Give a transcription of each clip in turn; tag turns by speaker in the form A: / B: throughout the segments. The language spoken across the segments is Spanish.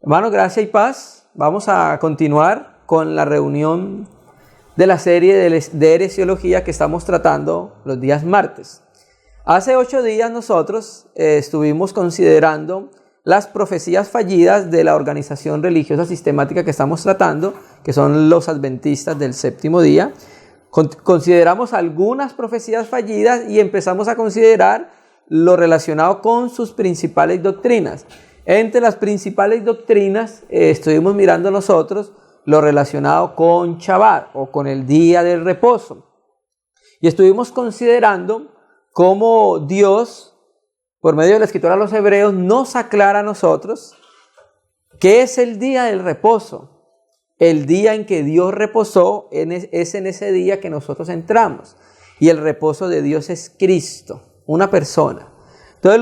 A: Hermanos, gracia y paz. Vamos a continuar con la reunión de la serie de heresiología que estamos tratando los días martes. Hace 8 días nosotros estuvimos considerando las profecías fallidas de la organización religiosa sistemática que estamos tratando, que son los adventistas del séptimo día. Consideramos algunas profecías fallidas y empezamos a considerar lo relacionado con sus principales doctrinas. Entre las principales doctrinas estuvimos mirando nosotros lo relacionado con Shabbat o con el día del reposo. Y estuvimos considerando cómo Dios, por medio de la escritura a los hebreos, nos aclara a nosotros qué es el día del reposo. El día en que Dios reposó es en ese día que nosotros entramos. Y el reposo de Dios es Cristo, una persona. Entonces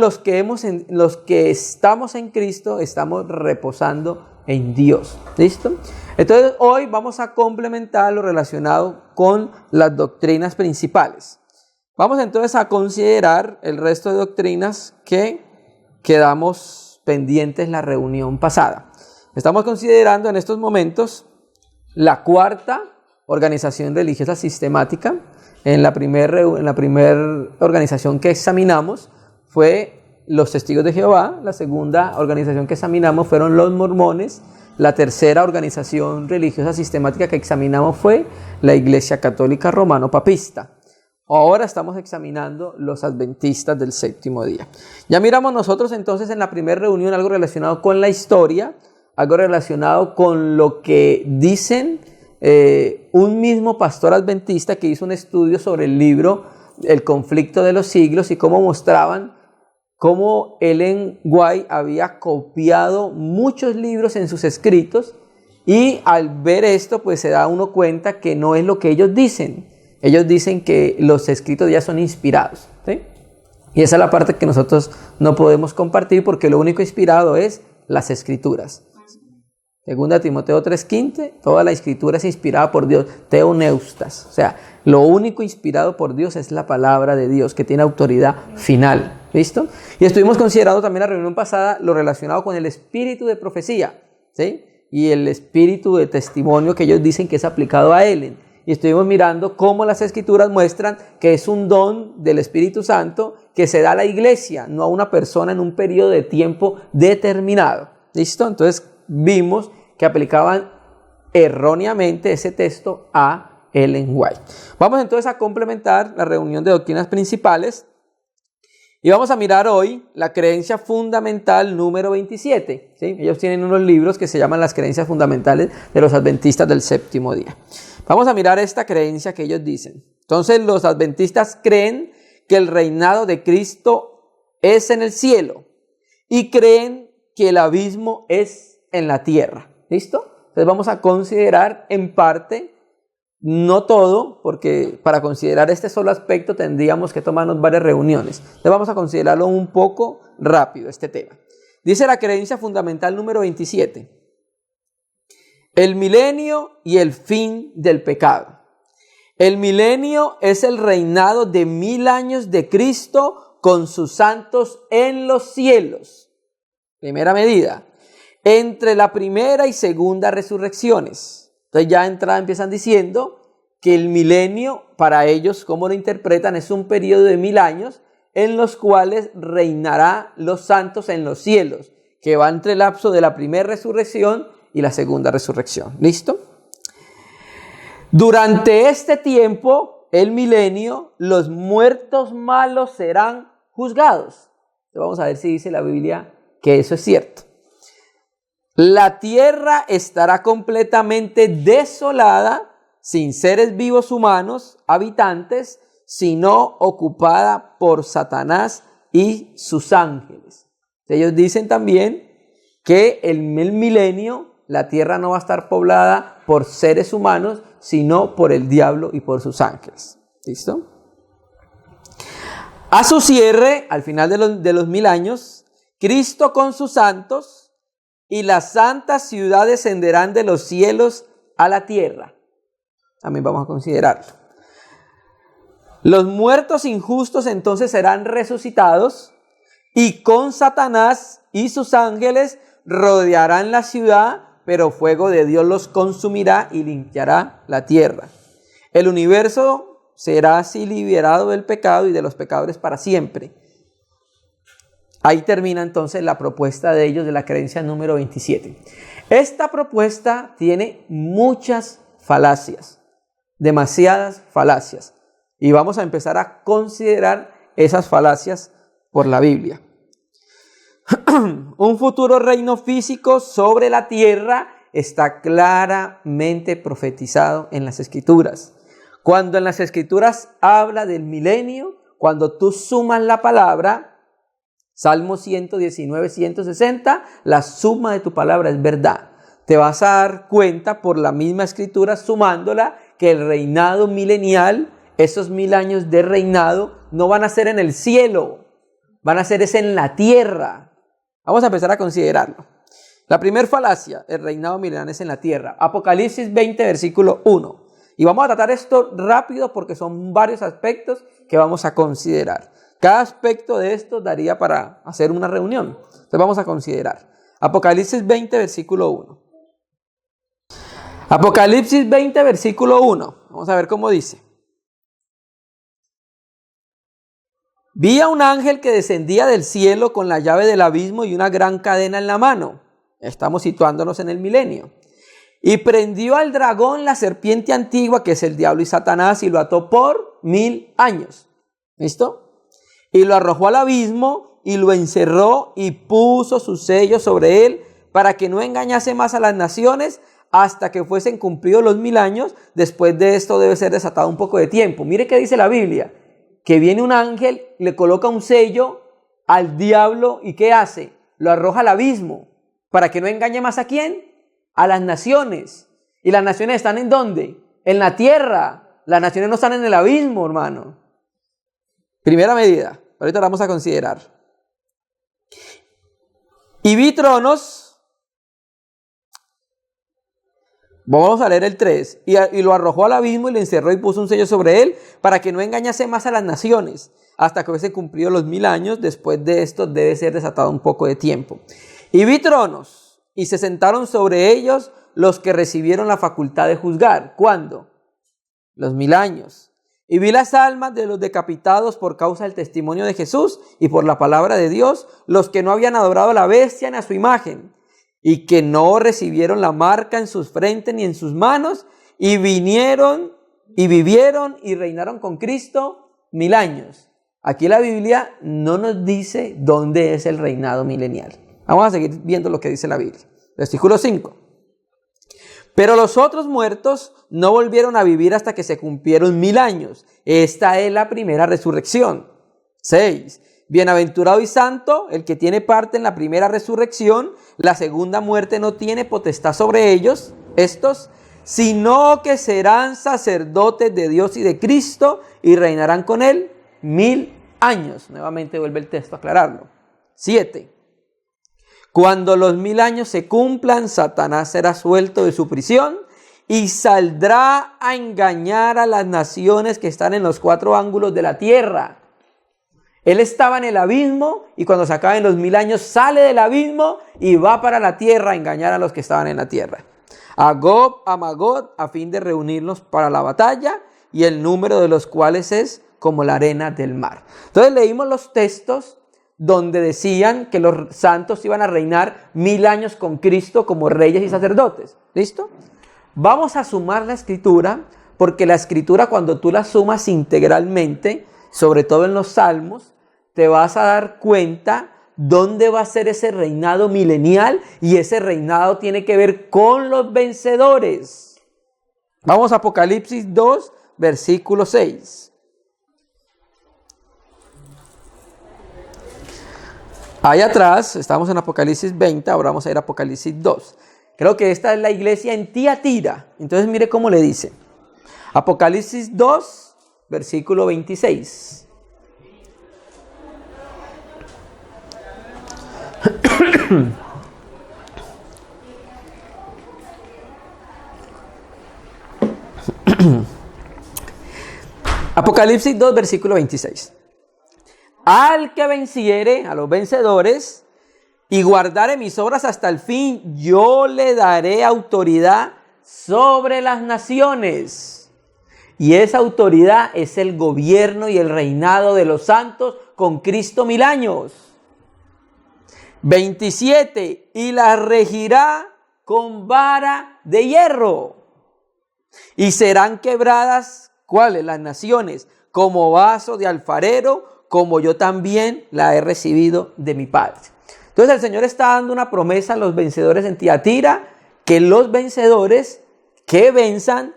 A: los que estamos en Cristo estamos reposando en Dios. ¿Listo? Entonces hoy vamos a complementar lo relacionado con las doctrinas principales. Vamos entonces a considerar el resto de doctrinas que quedamos pendientes la reunión pasada. Estamos considerando en estos momentos la cuarta organización religiosa sistemática. En la primera organización que examinamos fue los Testigos de Jehová. La segunda organización que examinamos fueron los mormones. La tercera organización religiosa sistemática que examinamos fue la Iglesia Católica Romano-Papista. Ahora estamos examinando los adventistas del séptimo día. Ya miramos nosotros entonces en la primera reunión algo relacionado con la historia, algo relacionado con lo que dicen un mismo pastor adventista que hizo un estudio sobre el libro El conflicto de los siglos y cómo mostraban cómo Ellen White había copiado muchos libros en sus escritos, y al ver esto pues se da uno cuenta que no es lo que ellos dicen. Ellos dicen que los escritos ya son inspirados, ¿sí? Y esa es la parte que nosotros no podemos compartir, porque lo único inspirado es las escrituras. Segunda Timoteo 3:15, toda la escritura es inspirada por Dios, teoneustas. O sea, lo único inspirado por Dios es la palabra de Dios, que tiene autoridad final. ¿Listo? Y estuvimos considerando también la reunión pasada lo relacionado con el espíritu de profecía, ¿sí? Y el espíritu de testimonio que ellos dicen que es aplicado a Ellen. Y estuvimos mirando cómo las escrituras muestran que es un don del Espíritu Santo que se da a la iglesia, no a una persona en un periodo de tiempo determinado. ¿Listo? Entonces vimos que aplicaban erróneamente ese texto a Ellen White. Vamos entonces a complementar la reunión de doctrinas principales y vamos a mirar hoy la creencia fundamental número 27. ¿Sí? Ellos tienen unos libros que se llaman las creencias fundamentales de los adventistas del séptimo día. Vamos a mirar esta creencia que ellos dicen. Entonces los adventistas creen que el reinado de Cristo es en el cielo y creen que el abismo es en la tierra. ¿Listo? Entonces vamos a considerar en parte, no todo, porque para considerar este solo aspecto tendríamos que tomarnos varias reuniones. Entonces vamos a considerarlo un poco rápido este tema. Dice la creencia fundamental número 27. El milenio y el fin del pecado. El milenio es el reinado de 1000 años de Cristo con sus santos en los cielos. Primera medida. Entre la primera y segunda resurrecciones. Entonces ya de entrada empiezan diciendo que el milenio, para ellos, como lo interpretan, es un periodo de 1000 años en los cuales reinará los santos en los cielos, que va entre el lapso de la primera resurrección y la segunda resurrección. ¿Listo? Durante este tiempo, el milenio, los muertos malos serán juzgados. Entonces vamos a ver si dice la Biblia que eso es cierto. La tierra estará completamente desolada, sin seres vivos humanos, habitantes, sino ocupada por Satanás y sus ángeles. Ellos dicen también que el milenio, la tierra no va a estar poblada por seres humanos, sino por el diablo y por sus ángeles. ¿Listo? A su cierre, al final de los 1000 años, Cristo con sus santos y las santas ciudades descenderán de los cielos a la tierra. También vamos a considerarlo. Los muertos injustos entonces serán resucitados y con Satanás y sus ángeles rodearán la ciudad, pero fuego de Dios los consumirá y limpiará la tierra. El universo será así liberado del pecado y de los pecadores para siempre. Ahí termina entonces la propuesta de ellos de la creencia número 27. Esta propuesta tiene muchas falacias, demasiadas falacias. Y vamos a empezar a considerar esas falacias por la Biblia. Un futuro reino físico sobre la tierra está claramente profetizado en las Escrituras. Cuando en las Escrituras habla del milenio, cuando tú sumas la palabra, Salmo 119, 160, la suma de tu palabra es verdad. Te vas a dar cuenta por la misma Escritura, sumándola, que el reinado milenial, esos 1000 años de reinado, no van a ser en el cielo, van a ser en la tierra. Vamos a empezar a considerarlo. La primera falacia, el reinado milenial es en la tierra. Apocalipsis 20, versículo 1. Y vamos a tratar esto rápido porque son varios aspectos que vamos a considerar. Cada aspecto de esto daría para hacer una reunión. Entonces vamos a considerar. Apocalipsis 20, versículo 1. Apocalipsis 20, versículo 1. Vamos a ver cómo dice. Vi a un ángel que descendía del cielo con la llave del abismo y una gran cadena en la mano. Estamos situándonos en el milenio. Y prendió al dragón, la serpiente antigua, que es el diablo y Satanás, y lo ató por 1000 años. ¿Listo? Y lo arrojó al abismo y lo encerró y puso su sello sobre él para que no engañase más a las naciones hasta que fuesen cumplidos los 1000 años. Después de esto debe ser desatado un poco de tiempo. Mire qué dice la Biblia. Que viene un ángel, le coloca un sello al diablo y ¿qué hace? Lo arroja al abismo para que no engañe más ¿a quién? A las naciones. ¿Y las naciones están en dónde? En la tierra. Las naciones no están en el abismo, hermano. Primera medida. Ahorita la vamos a considerar. Y vi tronos. Vamos a leer el 3. Y lo arrojó al abismo y lo encerró y puso un sello sobre él para que no engañase más a las naciones hasta que hubiese cumplido los 1000 años. Después de esto debe ser desatado un poco de tiempo. Y vi tronos y se sentaron sobre ellos los que recibieron la facultad de juzgar. ¿Cuándo? Los 1000 años. Y vi las almas de los decapitados por causa del testimonio de Jesús y por la palabra de Dios, los que no habían adorado a la bestia ni a su imagen, y que no recibieron la marca en sus frentes ni en sus manos, y vinieron y vivieron y reinaron con Cristo 1000 años. Aquí la Biblia no nos dice dónde es el reinado milenial. Vamos a seguir viendo lo que dice la Biblia. Versículo 5. Pero los otros muertos no volvieron a vivir hasta que se cumplieron 1000 años. Esta es la primera resurrección. 6. Bienaventurado y santo el que tiene parte en la primera resurrección. La segunda muerte no tiene potestad sobre ellos, estos, sino que serán sacerdotes de Dios y de Cristo y reinarán con él 1000 años. Nuevamente vuelve el texto a aclararlo. 7. Cuando los 1000 años se cumplan, Satanás será suelto de su prisión y saldrá a engañar a las naciones que están en los 4 ángulos de la tierra. Él estaba en el abismo y cuando se acaben los 1000 años sale del abismo y va para la tierra a engañar a los que estaban en la tierra. A Gog, a Magog, a fin de reunirnos para la batalla, y el número de los cuales es como la arena del mar. Entonces leímos los textos donde decían que los santos iban a reinar 1000 años con Cristo como reyes y sacerdotes. ¿Listo? Vamos a sumar la escritura, porque la escritura, cuando tú la sumas integralmente, sobre todo en los salmos, te vas a dar cuenta dónde va a ser ese reinado milenial, y ese reinado tiene que ver con los vencedores. Vamos a Apocalipsis 2, versículo 6. Ahí atrás, estamos en Apocalipsis 20, ahora vamos a ir a Apocalipsis 2. Creo que esta es la iglesia en Tiatira. Entonces mire cómo le dice. Apocalipsis 2, versículo 26. Apocalipsis 2, versículo 26. Al que venciere, a los vencedores, y guardare mis obras hasta el fin, yo le daré autoridad sobre las naciones. Y esa autoridad es el gobierno y el reinado de los santos con Cristo 1000 años. 27. Y la regirá con vara de hierro. Y serán quebradas, ¿cuáles? Las naciones, como vaso de alfarero, como yo también la he recibido de mi Padre. Entonces el Señor está dando una promesa a los vencedores en Tiatira, que los vencedores que venzan,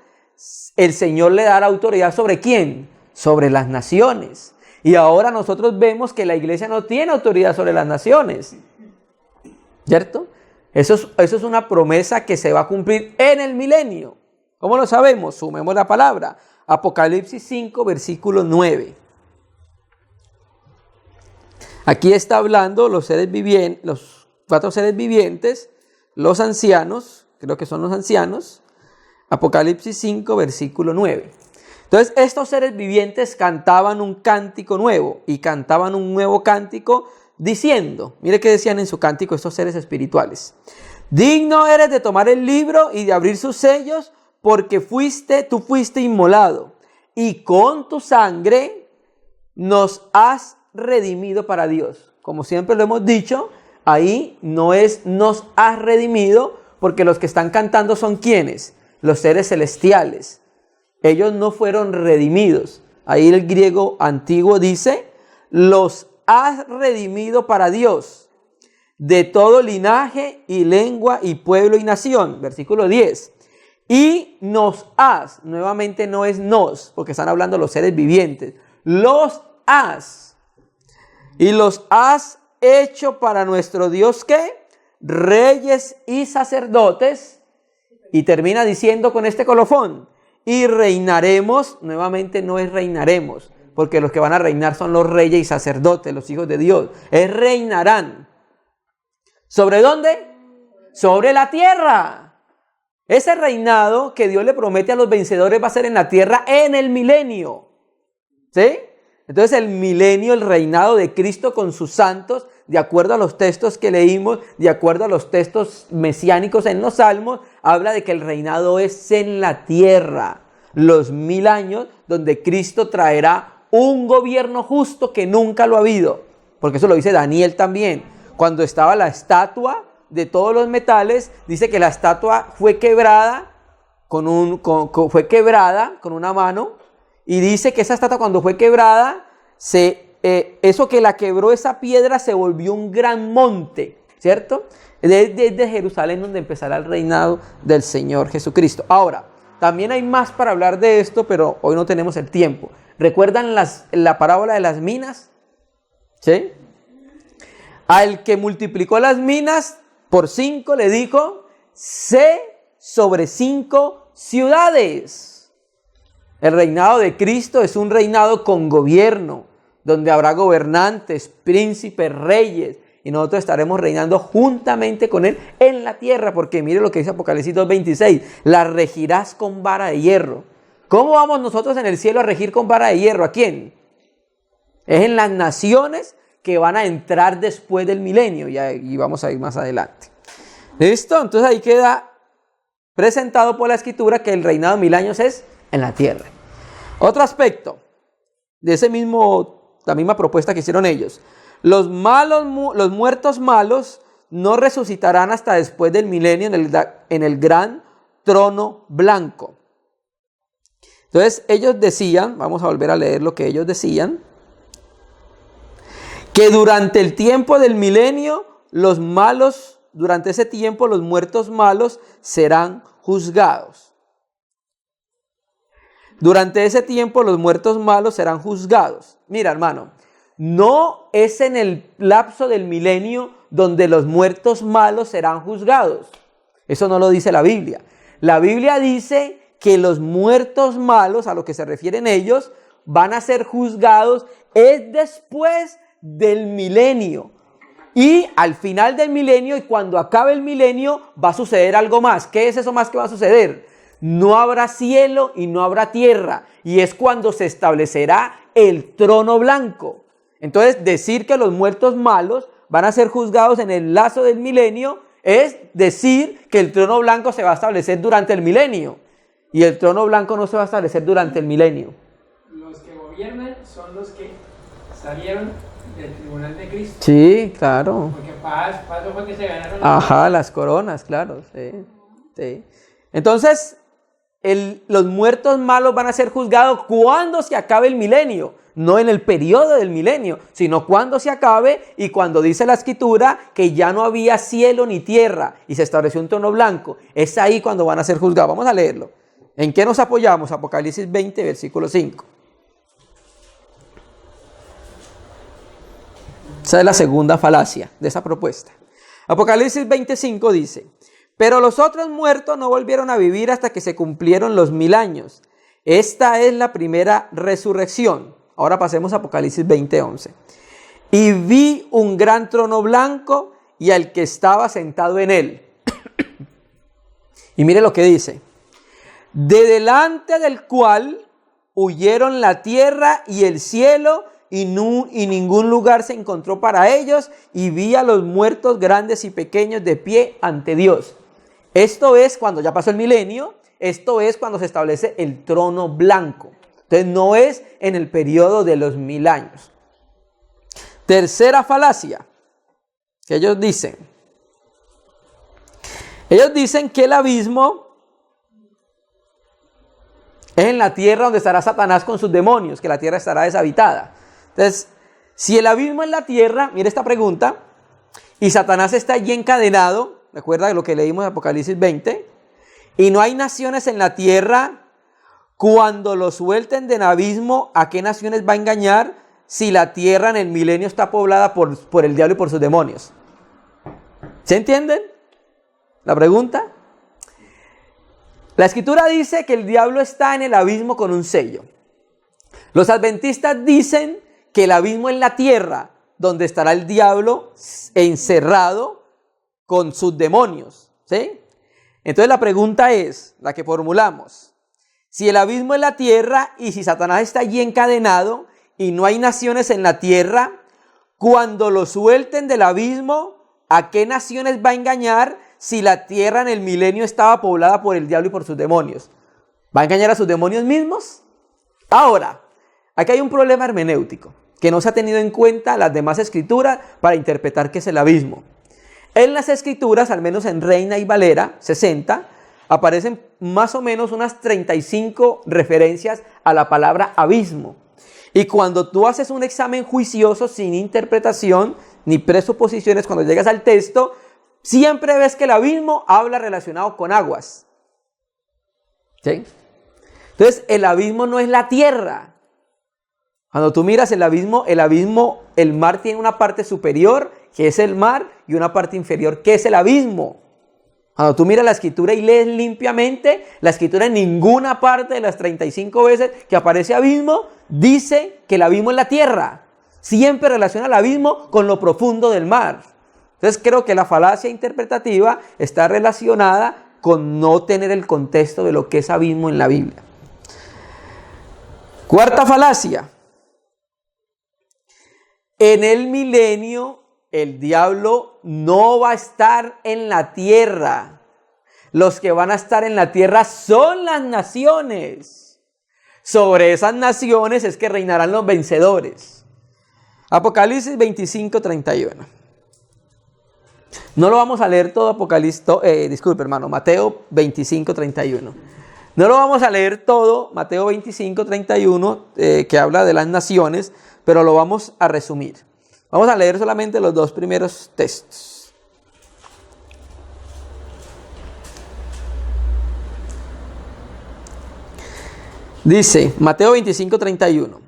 A: el Señor le dará autoridad ¿sobre quién? Sobre las naciones. Y ahora nosotros vemos que la iglesia no tiene autoridad sobre las naciones, ¿cierto? Eso es una promesa que se va a cumplir en el milenio. ¿Cómo lo sabemos? Sumemos la palabra. Apocalipsis 5, versículo 9. Aquí está hablando los 4 seres vivientes, los ancianos, creo que son los ancianos. Apocalipsis 5, versículo 9. Entonces, estos seres vivientes cantaban un cántico nuevo y cantaban un nuevo cántico diciendo, mire qué decían en su cántico estos seres espirituales: digno eres de tomar el libro y de abrir sus sellos, porque tú fuiste inmolado y con tu sangre nos has redimido para Dios. Como siempre lo hemos dicho, ahí no es nos has redimido, porque los que están cantando son ¿quiénes? Los seres celestiales. Ellos no fueron redimidos. Ahí el griego antiguo dice, los has redimido para Dios, de todo linaje y lengua y pueblo y nación. Versículo 10. Y nos has, nuevamente no es nos, porque están hablando los seres vivientes. Los has. Y los has hecho para nuestro Dios, ¿qué? Reyes y sacerdotes. Y termina diciendo con este colofón, y reinaremos, nuevamente no es reinaremos, porque los que van a reinar son los reyes y sacerdotes, los hijos de Dios. Reinarán. ¿Sobre dónde? Sobre la tierra. Ese reinado que Dios le promete a los vencedores va a ser en la tierra en el milenio. ¿Sí? Entonces el milenio, el reinado de Cristo con sus santos, de acuerdo a los textos que leímos, de acuerdo a los textos mesiánicos en los salmos, habla de que el reinado es en la tierra. Los 1000 años donde Cristo traerá un gobierno justo que nunca lo ha habido. Porque eso lo dice Daniel también. Cuando estaba la estatua de todos los metales, dice que la estatua fue quebrada con una mano. Y dice que esa estatua cuando fue quebrada, eso que la quebró, esa piedra, se volvió un gran monte, ¿cierto? Desde Jerusalén donde empezará el reinado del Señor Jesucristo. Ahora, también hay más para hablar de esto, pero hoy no tenemos el tiempo. ¿Recuerdan la parábola de las minas? ¿Sí? Al que multiplicó las minas por 5 le dijo, sé sobre 5 ciudades. El reinado de Cristo es un reinado con gobierno, donde habrá gobernantes, príncipes, reyes, y nosotros estaremos reinando juntamente con Él en la tierra, porque mire lo que dice Apocalipsis 2:26, la regirás con vara de hierro. ¿Cómo vamos nosotros en el cielo a regir con vara de hierro? ¿A quién? Es en las naciones que van a entrar después del milenio, y vamos a ir más adelante. ¿Listo? Entonces ahí queda presentado por la Escritura que el reinado de 1000 años es en la tierra. Otro aspecto de la misma propuesta que hicieron ellos. Los muertos malos no resucitarán hasta después del milenio en el gran trono blanco. Entonces ellos decían, vamos a volver a leer lo que ellos decían, que durante el tiempo del milenio, durante ese tiempo los muertos malos serán juzgados. Durante ese tiempo los muertos malos serán juzgados. Mira, hermano, no es en el lapso del milenio donde los muertos malos serán juzgados. Eso no lo dice la Biblia. La Biblia dice que los muertos malos, a lo que se refieren ellos, van a ser juzgados es después del milenio. Y al final del milenio, y cuando acabe el milenio, va a suceder algo más. ¿Qué es eso más que va a suceder? No habrá cielo y no habrá tierra. Y es cuando se establecerá el trono blanco. Entonces, decir que los muertos malos van a ser juzgados en el lazo del milenio, es decir que el trono blanco se va a establecer durante el milenio. Y el trono blanco no se va a establecer durante el milenio.
B: Los que gobiernan son los que salieron del tribunal de Cristo.
A: Sí, claro.
B: Porque paz fue que se ganaron.
A: Ajá, las coronas, claro. Sí, sí. Entonces, los muertos malos van a ser juzgados cuando se acabe el milenio. No en el periodo del milenio, sino cuando se acabe y cuando dice la Escritura que ya no había cielo ni tierra y se estableció un trono blanco. Es ahí cuando van a ser juzgados. Vamos a leerlo. ¿En qué nos apoyamos? Apocalipsis 20, versículo 5. Esa es la segunda falacia de esa propuesta. Apocalipsis 25 dice: pero los otros muertos no volvieron a vivir hasta que se cumplieron los 1000 años. Esta es la primera resurrección. Ahora pasemos a Apocalipsis 20:11. Y vi un gran trono blanco y al que estaba sentado en él. Y mire lo que dice: de delante del cual huyeron la tierra y el cielo, y ningún lugar se encontró para ellos, y vi a los muertos grandes y pequeños de pie ante Dios. Esto es cuando ya pasó el milenio, esto es cuando se establece el trono blanco. Entonces no es en el periodo de los 1000 años. Tercera falacia que ellos dicen. Ellos dicen que el abismo es en la tierra donde estará Satanás con sus demonios, que la tierra estará deshabitada. Entonces, si el abismo es la tierra, mire esta pregunta, y Satanás está allí encadenado, recuerda lo que leímos en Apocalipsis 20, y no hay naciones en la tierra, cuando lo suelten del abismo, ¿a qué naciones va a engañar si la tierra en el milenio está poblada por el diablo y por sus demonios? ¿Se entienden la pregunta? La Escritura dice que el diablo está en el abismo con un sello. Los adventistas dicen que el abismo es la tierra, donde estará el diablo encerrado con sus demonios, ¿sí? Entonces la pregunta es, la que formulamos: si el abismo es la tierra y si Satanás está allí encadenado y no hay naciones en la tierra, cuando lo suelten del abismo, ¿a qué naciones va a engañar si la tierra en el milenio estaba poblada por el diablo y por sus demonios? ¿Va a engañar a sus demonios mismos? Ahora, aquí hay un problema hermenéutico, que no se ha tenido en cuenta las demás escrituras para interpretar qué es el abismo. En las escrituras, al menos en Reina y Valera 60, aparecen más o menos unas 35 referencias a la palabra abismo. Y cuando tú haces un examen juicioso sin interpretación ni presuposiciones, cuando llegas al texto, siempre ves que el abismo habla relacionado con aguas. ¿Sí? Entonces, el abismo no es la tierra. Cuando tú miras el abismo, el mar tiene una parte superior, que es el mar, y una parte inferior, que es el abismo. Cuando tú miras la Escritura y lees limpiamente, la Escritura en ninguna parte de las 35 veces que aparece abismo, dice que el abismo es la tierra. Siempre relaciona el abismo con lo profundo del mar. Entonces creo que la falacia interpretativa está relacionada con no tener el contexto de lo que es abismo en la Biblia. Cuarta falacia. En el milenio el diablo no va a estar en la tierra. Los que van a estar en la tierra son las naciones. Sobre esas naciones es que reinarán los vencedores. Apocalipsis 25:31. No lo vamos a leer todo Mateo 25:31. No lo vamos a leer todo, Mateo 25:31, que habla de las naciones, pero lo vamos a resumir. Vamos a leer solamente los 2 primeros textos. Dice Mateo 25:31,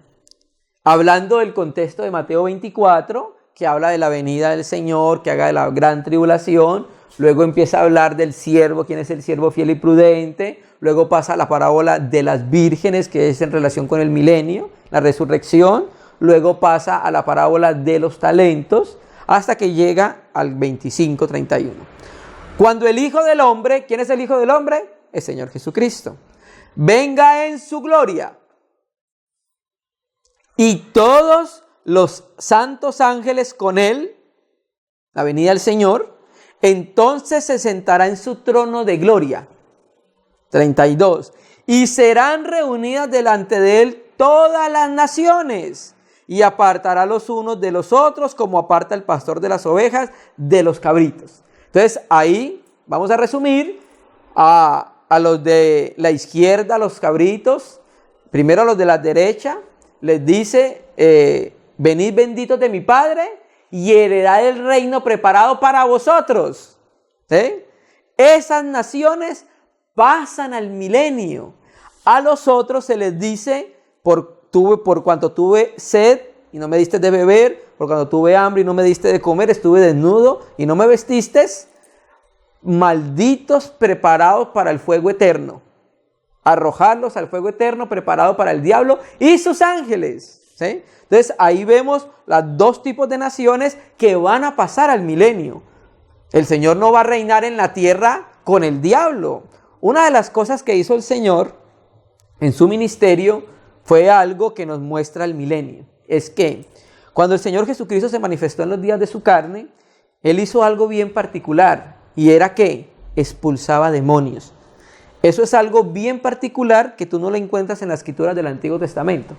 A: hablando del contexto de Mateo 24, que habla de la venida del Señor, que haga de la gran tribulación. Luego empieza a hablar del siervo, quién es el siervo fiel y prudente. Luego pasa a la parábola de las vírgenes, que es en relación con el milenio, la resurrección. Luego pasa a la parábola de los talentos, hasta que llega al 25:31. Cuando el Hijo del Hombre, ¿quién es el Hijo del Hombre? El Señor Jesucristo. Venga en su gloria, y todos los santos ángeles con él, la venida del Señor, entonces se sentará en su trono de gloria. 32. Y serán reunidas delante de él todas las naciones, y apartará los unos de los otros, como aparta el pastor de las ovejas de los cabritos. Entonces ahí vamos a resumir a los de la izquierda, los cabritos, primero a los de la derecha, les dice, venid benditos de mi Padre, y heredad el reino preparado para vosotros. ¿Sí? Esas naciones pasan al milenio. A los otros se les dice, por cuanto tuve sed y no me diste de beber, por cuanto tuve hambre y no me diste de comer, estuve desnudo y no me vestiste, malditos preparados para el fuego eterno. Arrojarlos al fuego eterno preparado para el diablo y sus ángeles. ¿Sí? Entonces ahí vemos los dos tipos de naciones que van a pasar al milenio. El Señor no va a reinar en la tierra con el diablo. Una de las cosas que hizo el Señor en su ministerio fue algo que nos muestra el milenio. Es que cuando el Señor Jesucristo se manifestó en los días de su carne, Él hizo algo bien particular, y era que expulsaba demonios. Eso es algo bien particular que tú no lo encuentras en las escrituras del Antiguo Testamento.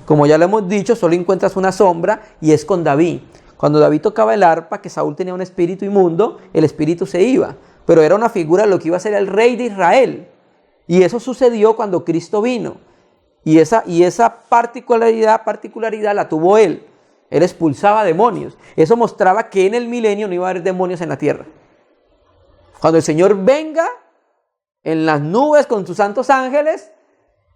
A: Como ya lo hemos dicho, solo encuentras una sombra, y es con David. Cuando David tocaba el arpa, que Saúl tenía un espíritu inmundo, el espíritu se iba. Pero era una figura de lo que iba a ser el rey de Israel. Y eso sucedió cuando Cristo vino. Y esa particularidad la tuvo Él. Él expulsaba demonios. Eso mostraba que en el milenio no iba a haber demonios en la tierra. Cuando el Señor venga en las nubes con sus santos ángeles,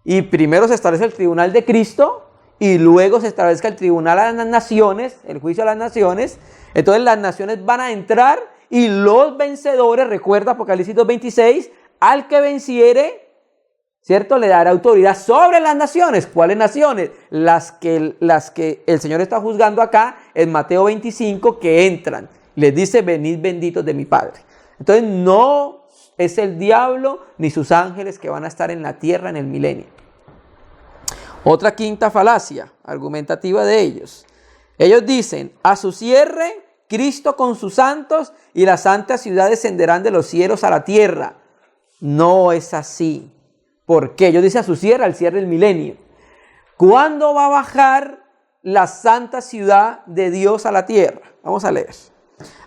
A: y primero se establece el tribunal de Cristo, y luego se establezca el tribunal a las naciones, el juicio a las naciones, entonces las naciones van a entrar, y los vencedores, recuerda Apocalipsis 2:26, al que venciere, ¿cierto?, le dará autoridad sobre las naciones. ¿Cuáles naciones? Las que el Señor está juzgando acá en Mateo 25, que entran. Les dice, venid benditos de mi Padre. Entonces no es el diablo ni sus ángeles que van a estar en la tierra en el milenio. Otra quinta falacia argumentativa de ellos. Ellos dicen, a su cierre, Cristo con sus santos y la santa ciudad descenderán de los cielos a la tierra. No es así. ¿Por qué? Ellos dicen a su cierre, al cierre del milenio. ¿Cuándo va a bajar la santa ciudad de Dios a la tierra? Vamos a leer.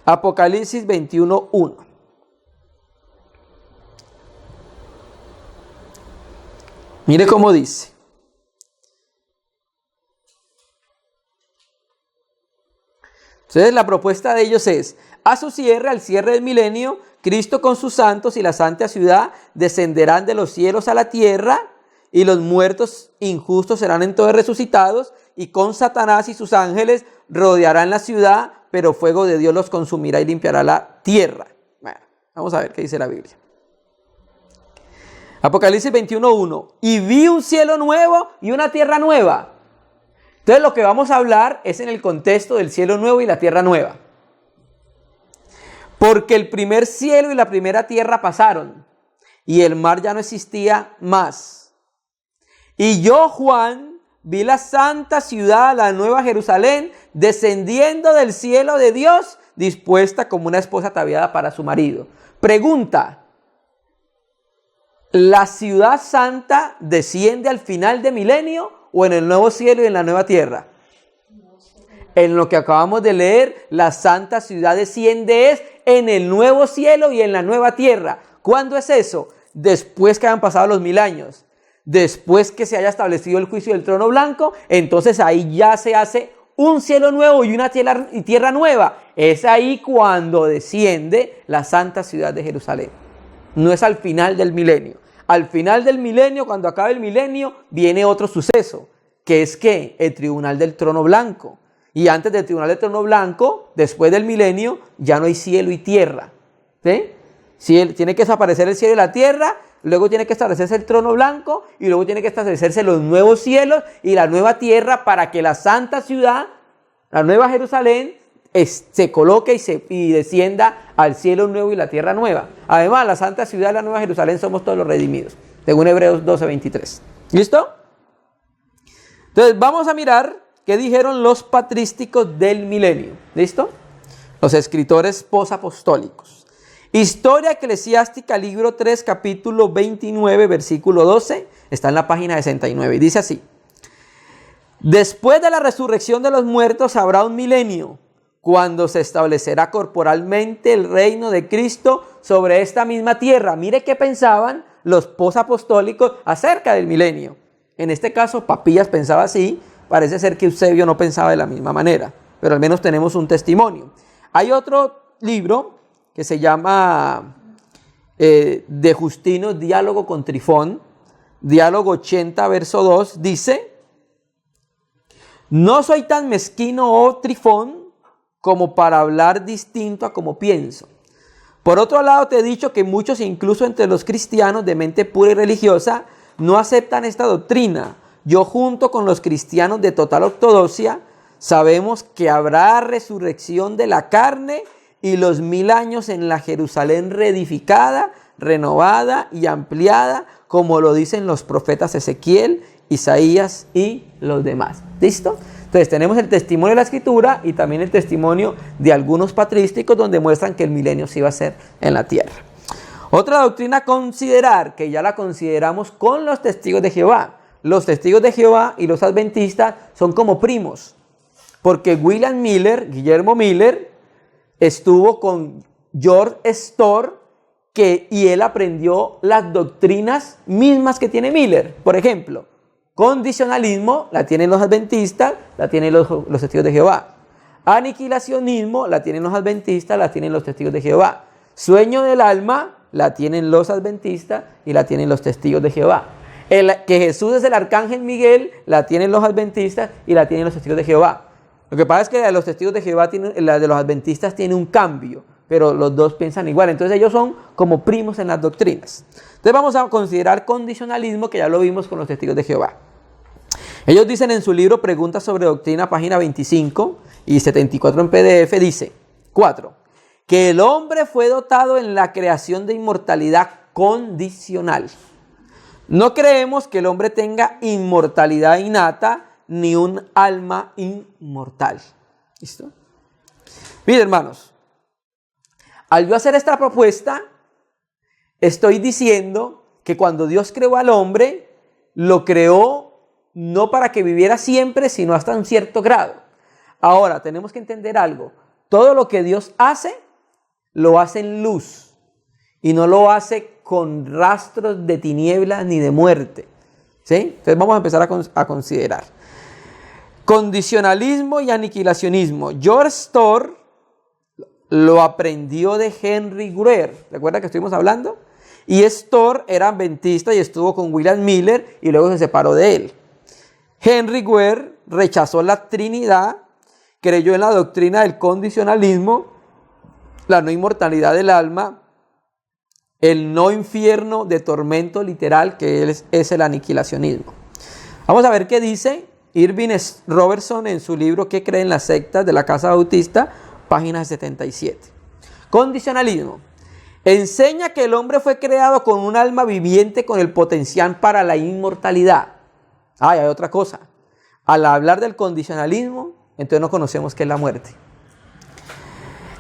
A: Apocalipsis 21:1. Mire cómo dice. Entonces la propuesta de ellos es, a su cierre, al cierre del milenio, Cristo con sus santos y la santa ciudad descenderán de los cielos a la tierra, y los muertos injustos serán entonces resucitados, y con Satanás y sus ángeles rodearán la ciudad, pero fuego de Dios los consumirá y limpiará la tierra. Bueno, vamos a ver qué dice la Biblia. Apocalipsis 21:1. Y vi un cielo nuevo y una tierra nueva. Entonces lo que vamos a hablar es en el contexto del cielo nuevo y la tierra nueva. Porque el primer cielo y la primera tierra pasaron, y el mar ya no existía más. Y yo, Juan, vi la santa ciudad, la nueva Jerusalén, descendiendo del cielo de Dios, dispuesta como una esposa ataviada para su marido. Pregunta, ¿la ciudad santa desciende al final de milenio o en el nuevo cielo y en la nueva tierra? En lo que acabamos de leer, la santa ciudad desciende es en el nuevo cielo y en la nueva tierra. ¿Cuándo es eso? Después que hayan pasado los 1000 años. Después que se haya establecido el juicio del trono blanco, entonces ahí ya se hace un cielo nuevo y una tierra nueva. Es ahí cuando desciende la santa ciudad de Jerusalén. No es al final del milenio. Al final del milenio, cuando acabe el milenio, viene otro suceso, que es que el tribunal del trono blanco. Y antes del tribunal del trono blanco, después del milenio, ya no hay cielo y tierra. ¿Sí? Tiene que desaparecer el cielo y la tierra, luego tiene que establecerse el trono blanco, y luego tiene que establecerse los nuevos cielos y la nueva tierra para que la santa ciudad, la nueva Jerusalén, se coloque y descienda al cielo nuevo y la tierra nueva. Además, la santa ciudad y la nueva Jerusalén somos todos los redimidos, según Hebreos 12:23. ¿Listo? Entonces vamos a mirar qué dijeron los patrísticos del milenio. ¿Listo? los escritores posapostólicos. Historia Eclesiástica, libro 3, capítulo 29, versículo 12, está en la página 69. Y dice así: después de la resurrección de los muertos habrá un milenio, cuando se establecerá corporalmente el reino de Cristo sobre esta misma tierra. Mire qué pensaban los posapostólicos acerca del milenio. En este caso, Papías pensaba así. Parece ser que Eusebio no pensaba de la misma manera, pero al menos tenemos un testimonio. Hay otro libro que se llama de Justino, Diálogo con Trifón, Diálogo 80, verso 2, dice: no soy tan mezquino, oh Trifón, como para hablar distinto a como pienso. Por otro lado, te he dicho que muchos, incluso entre los cristianos de mente pura y religiosa, no aceptan esta doctrina. Yo, junto con los cristianos de total ortodoxia, sabemos que habrá resurrección de la carne y los 1000 años en la Jerusalén reedificada, renovada y ampliada, como lo dicen los profetas Ezequiel, Isaías y los demás. ¿Listo? Entonces tenemos el testimonio de la Escritura y también el testimonio de algunos patrísticos donde muestran que el milenio sí va a ser en la tierra. Otra doctrina a considerar, que ya la consideramos con los testigos de Jehová. Los testigos de Jehová y los adventistas son como primos, porque Guillermo Miller, estuvo con George Storr, y él aprendió las doctrinas mismas que tiene Miller. Por ejemplo, condicionalismo la tienen los adventistas, la tienen los testigos de Jehová. Aniquilacionismo la tienen los adventistas, la tienen los testigos de Jehová. Sueño del alma la tienen los adventistas y la tienen los testigos de Jehová. Que Jesús es el arcángel Miguel la tienen los adventistas y la tienen los testigos de Jehová. Lo que pasa es que la de los testigos de Jehová, la de los adventistas tiene un cambio, pero los dos piensan igual. Entonces ellos son como primos en las doctrinas. Entonces vamos a considerar condicionalismo, que ya lo vimos con los testigos de Jehová. Ellos dicen en su libro Preguntas sobre Doctrina, página 25 y 74 en PDF, dice 4. Que el hombre fue dotado en la creación de inmortalidad condicional. No creemos que el hombre tenga inmortalidad innata ni un alma inmortal. ¿Listo? Miren, hermanos, al yo hacer esta propuesta, estoy diciendo que cuando Dios creó al hombre, lo creó no para que viviera siempre, sino hasta un cierto grado. Ahora, tenemos que entender algo. Todo lo que Dios hace, lo hace en luz. Y no lo hace con rastros de tinieblas ni de muerte. ¿Sí? Entonces vamos a empezar a considerar. Condicionalismo y aniquilacionismo. George Storr lo aprendió de Henry Greer. ¿Recuerda que estuvimos hablando? Y Storr era adventista y estuvo con William Miller y luego se separó de él. Henry Greer rechazó la Trinidad, creyó en la doctrina del condicionalismo, la no inmortalidad del alma, el no infierno de tormento literal, que es el aniquilacionismo. Vamos a ver qué dice Irving Robertson en su libro ¿Qué creen las sectas de la Casa Bautista? Página 77. Condicionalismo. Enseña que el hombre fue creado con un alma viviente con el potencial para la inmortalidad. Hay otra cosa. Al hablar del condicionalismo, entonces no conocemos qué es la muerte.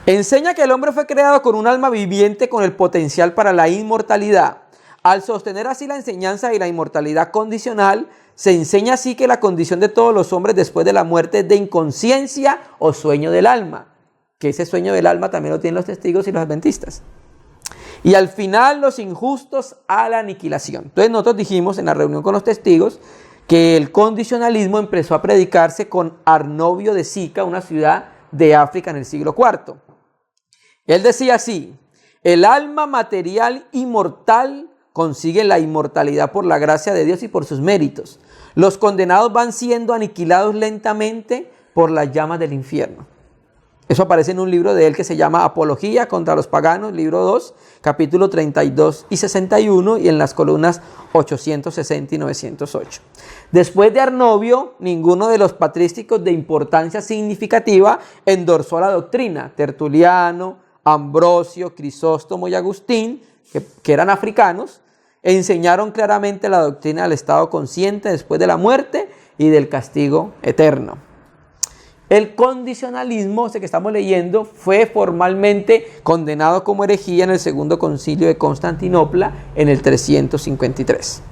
A: Enseña que el hombre fue creado con un alma viviente con el potencial para la inmortalidad. Al sostener así la enseñanza de la inmortalidad condicional, se enseña así que la condición de todos los hombres después de la muerte es de inconsciencia o sueño del alma. Que ese sueño del alma también lo tienen los testigos y los adventistas. Y al final los injustos a la aniquilación. Entonces nosotros dijimos en la reunión con los testigos que el condicionalismo empezó a predicarse con Arnovio de Sica, una ciudad de África en el siglo IV. Él decía así: el alma material inmortal consigue la inmortalidad por la gracia de Dios y por sus méritos. Los condenados van siendo aniquilados lentamente por las llamas del infierno. Eso aparece en un libro de él que se llama Apología contra los Paganos, libro 2, capítulo 32 y 61, y en las columnas 860 y 908. Después de Arnovio, ninguno de los patrísticos de importancia significativa endorsó la doctrina. Tertuliano, Ambrosio, Crisóstomo y Agustín, que eran africanos, enseñaron claramente la doctrina del estado consciente después de la muerte y del castigo eterno. el condicionalismo, ese que estamos leyendo, fue formalmente condenado como herejía en el Segundo Concilio de Constantinopla en el 353.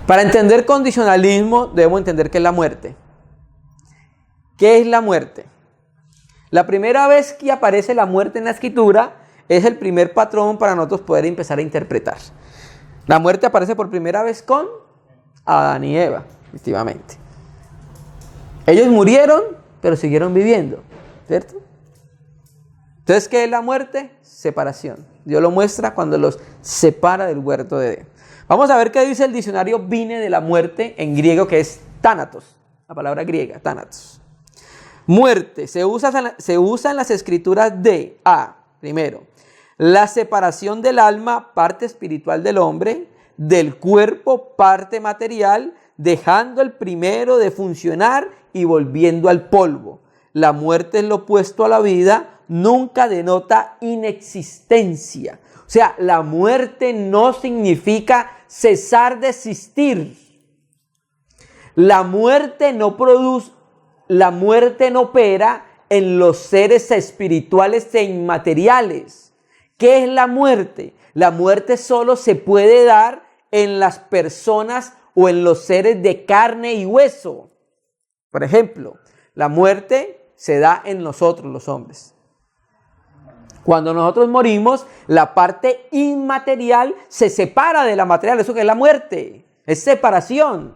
A: Para entender condicionalismo debemos entender qué es la muerte. ¿Qué es la muerte? La primera vez que aparece la muerte en la Escritura es el primer patrón para nosotros poder empezar a interpretar. La muerte aparece por primera vez con Adán y Eva, efectivamente. Ellos murieron, pero siguieron viviendo, ¿cierto? Entonces, ¿qué es la muerte? Separación. Dios lo muestra cuando los separa del huerto de Edén. Vamos a ver qué dice el diccionario Vine de la muerte en griego, que es thanatos, la palabra griega, thanatos. Muerte se usa en las escrituras de A, primero, la separación del alma, parte espiritual del hombre, del cuerpo, parte material, dejando el primero de funcionar y volviendo al polvo. La muerte es lo opuesto a la vida, nunca denota inexistencia. O sea, la muerte no significa cesar de existir. La muerte no opera en los seres espirituales e inmateriales. ¿Qué es la muerte? La muerte solo se puede dar en las personas o en los seres de carne y hueso. Por ejemplo, la muerte se da en nosotros los hombres. Cuando nosotros morimos, la parte inmaterial se separa de la material. Eso que es la muerte, es separación.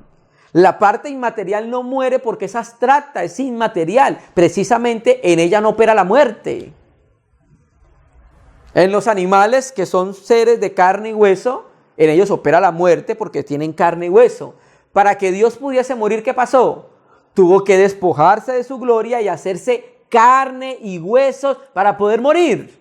A: La parte inmaterial no muere porque es abstracta, es inmaterial. Precisamente en ella no opera la muerte. En los animales, que son seres de carne y hueso, en ellos opera la muerte porque tienen carne y hueso. Para que Dios pudiese morir, ¿qué pasó? Tuvo que despojarse de su gloria y hacerse carne y huesos para poder morir.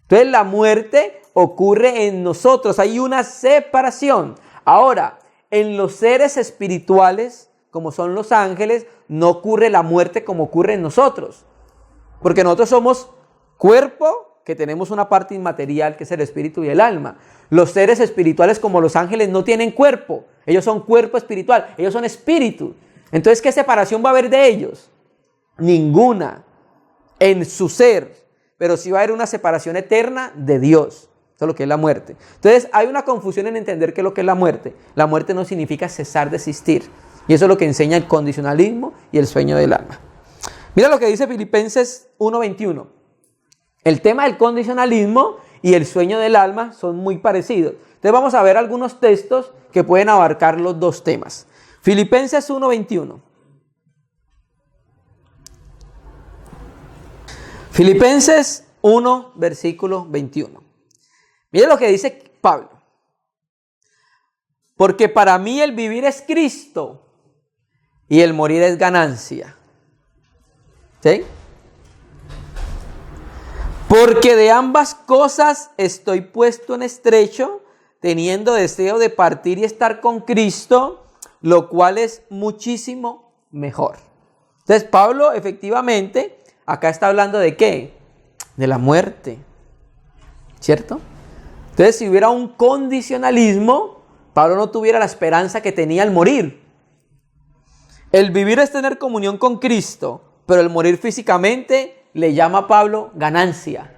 A: Entonces la muerte ocurre en nosotros, hay una separación. Ahora, en los seres espirituales, como son los ángeles, no ocurre la muerte como ocurre en nosotros. Porque nosotros somos cuerpo, que tenemos una parte inmaterial que es el espíritu y el alma. Los seres espirituales como los ángeles no tienen cuerpo. Ellos son cuerpo espiritual, ellos son espíritu. Entonces, ¿qué separación va a haber de ellos? Ninguna en su ser. Pero sí va a haber una separación eterna de Dios. Eso es lo que es la muerte. Entonces, hay una confusión en entender qué es lo que es la muerte. La muerte no significa cesar de existir. Y eso es lo que enseña el condicionalismo y el sueño del alma. Mira lo que dice Filipenses 1:21. El tema del condicionalismo y el sueño del alma son muy parecidos. Entonces vamos a ver algunos textos que pueden abarcar los dos temas. Filipenses 1:21. Filipenses 1, versículo 21. Mire lo que dice Pablo. Porque para mí el vivir es Cristo y el morir es ganancia. ¿Sí? Porque de ambas cosas estoy puesto en estrecho, teniendo deseo de partir y estar con Cristo, lo cual es muchísimo mejor. Entonces Pablo efectivamente acá está hablando de ¿qué? De la muerte, ¿cierto? Entonces si hubiera un condicionalismo, Pablo no tuviera la esperanza que tenía al morir. El vivir es tener comunión con Cristo, pero el morir físicamente le llama a Pablo ganancia.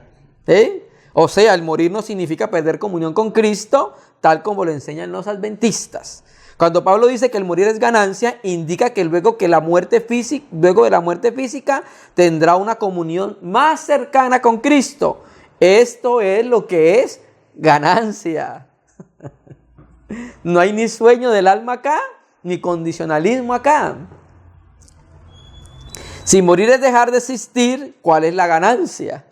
A: ¿Sí? O sea, el morir no significa perder comunión con Cristo, tal como lo enseñan los adventistas. Cuando Pablo dice que el morir es ganancia, indica que luego de la muerte física, tendrá una comunión más cercana con Cristo. Esto es lo que es ganancia. No hay ni sueño del alma acá, ni condicionalismo acá. Si morir es dejar de existir, ¿cuál es la ganancia?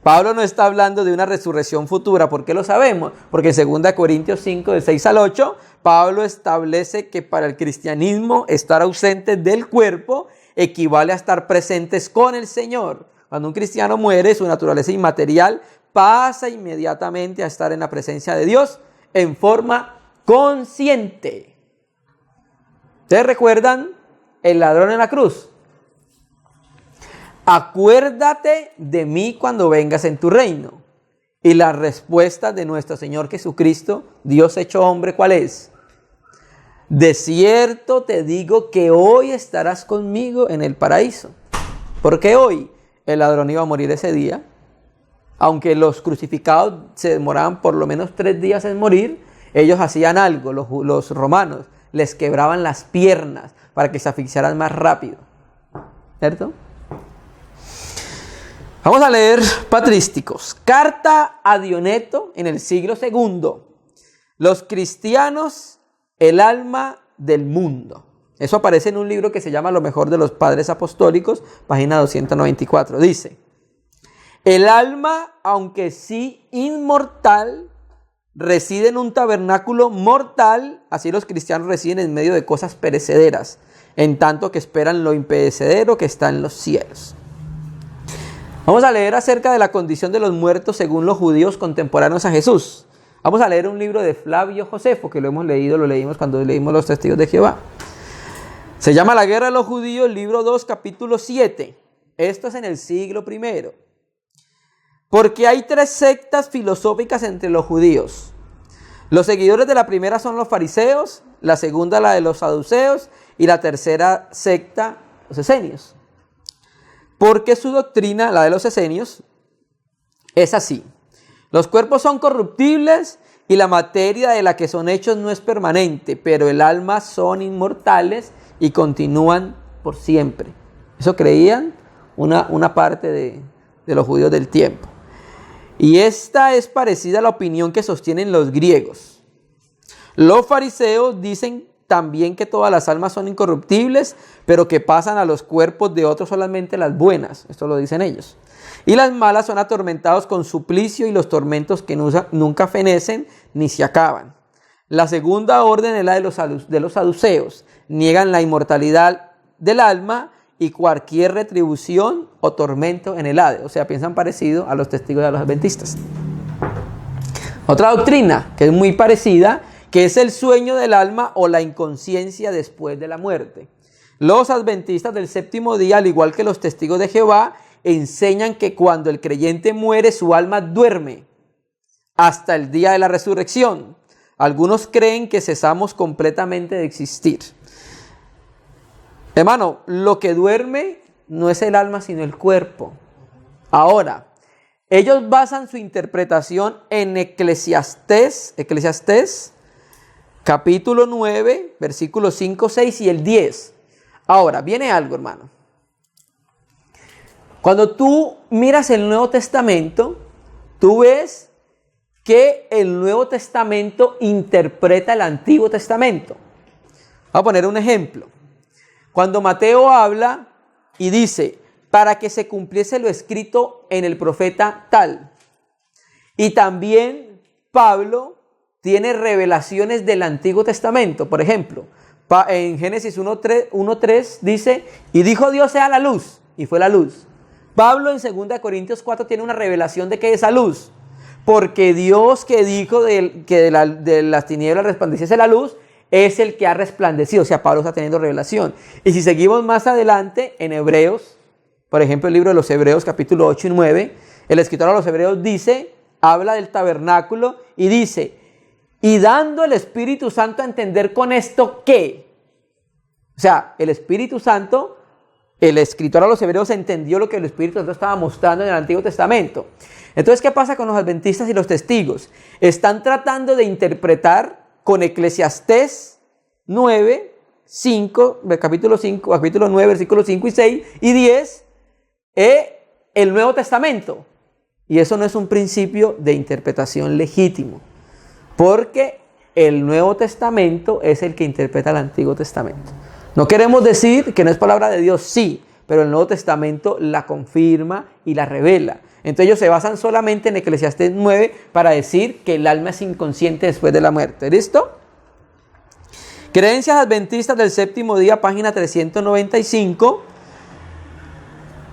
A: Pablo no está hablando de una resurrección futura. ¿Por qué lo sabemos? Porque en 2 Corintios 5, del 6 al 8, Pablo establece que para el cristianismo estar ausente del cuerpo equivale a estar presentes con el Señor. Cuando un cristiano muere, su naturaleza inmaterial pasa inmediatamente a estar en la presencia de Dios en forma consciente. ¿Ustedes recuerdan el ladrón en la cruz? Acuérdate de mí cuando vengas en tu reino. Y la respuesta de nuestro Señor Jesucristo, Dios hecho hombre, ¿cuál es? de cierto te digo que hoy estarás conmigo en el paraíso. Porque hoy el ladrón iba a morir ese día. Aunque los crucificados se demoraban por lo menos 3 días en morir, ellos hacían algo, los romanos, les quebraban las piernas para que se asfixiaran más rápido. ¿Cierto? Vamos a leer patrísticos. Carta a Dioneto en el siglo II. Los cristianos, el alma del mundo. Eso aparece en un libro que se llama Lo mejor de los padres apostólicos, página 294. Dice: el alma, aunque sí inmortal, reside en un tabernáculo mortal. Así los cristianos residen en medio de cosas perecederas, en tanto que esperan lo imperecedero que está en los cielos. Vamos a leer acerca de la condición de los muertos según los judíos contemporáneos a Jesús. Vamos a leer un libro de Flavio Josefo, que lo leímos cuando leímos Los Testigos de Jehová. Se llama La Guerra de los Judíos, libro 2, capítulo 7. Esto es en el siglo I. Porque hay 3 sectas filosóficas entre los judíos. Los seguidores de la primera son los fariseos, la segunda la de los saduceos y la tercera secta, los esenios. Porque su doctrina, la de los esenios, es así: los cuerpos son corruptibles y la materia de la que son hechos no es permanente, pero el alma son inmortales y continúan por siempre. Eso creían una parte de los judíos del tiempo. Y esta es parecida a la opinión que sostienen los griegos. Los fariseos dicen también que todas las almas son incorruptibles, pero que pasan a los cuerpos de otros solamente las buenas. Esto lo dicen ellos. Y las malas son atormentados con suplicio y los tormentos que nunca fenecen ni se acaban. La segunda orden es la de los saduceos. Niegan la inmortalidad del alma y cualquier retribución o tormento en el Hades. O sea, piensan parecido a los testigos de los adventistas. Otra doctrina que es muy parecida, que es el sueño del alma o la inconsciencia después de la muerte. Los adventistas del séptimo día, al igual que los testigos de Jehová, enseñan que cuando el creyente muere, su alma duerme hasta el día de la resurrección. Algunos creen que cesamos completamente de existir. Hermano, lo que duerme no es el alma, sino el cuerpo. Ahora, ellos basan su interpretación en Eclesiastés, capítulo 9, versículos 5, 6 y el 10. Ahora, viene algo, hermano. Cuando tú miras el Nuevo Testamento, tú ves que el Nuevo Testamento interpreta el Antiguo Testamento. Voy a poner un ejemplo. Cuando Mateo habla y dice, para que se cumpliese lo escrito en el profeta tal. Y también Pablo tiene revelaciones del Antiguo Testamento. Por ejemplo, en Génesis 1:3 dice, y dijo Dios sea la luz, y fue la luz. Pablo en 2 Corintios 4 tiene una revelación de que es esa luz. Porque Dios que dijo que de las tinieblas resplandeciese la luz, es el que ha resplandecido. O sea, Pablo está teniendo revelación. Y si seguimos más adelante en Hebreos, por ejemplo, el libro de los Hebreos, capítulo 8 y 9, el escritor a los Hebreos habla del tabernáculo y dice, y dando el Espíritu Santo a entender con esto que, o sea, el Espíritu Santo, el escritor a los Hebreos entendió lo que el Espíritu Santo estaba mostrando en el Antiguo Testamento. Entonces, ¿qué pasa con los adventistas y los testigos? Están tratando de interpretar con Eclesiastés 9, 5, capítulo 9, versículos 5 y 6 y 10, el Nuevo Testamento. Y eso no es un principio de interpretación legítimo, porque el Nuevo Testamento es el que interpreta el Antiguo Testamento. No queremos decir que no es palabra de Dios, sí, pero el Nuevo Testamento la confirma y la revela. Entonces ellos se basan solamente en Eclesiastés 9 para decir que el alma es inconsciente después de la muerte. ¿Listo? Creencias adventistas del séptimo día, página 395.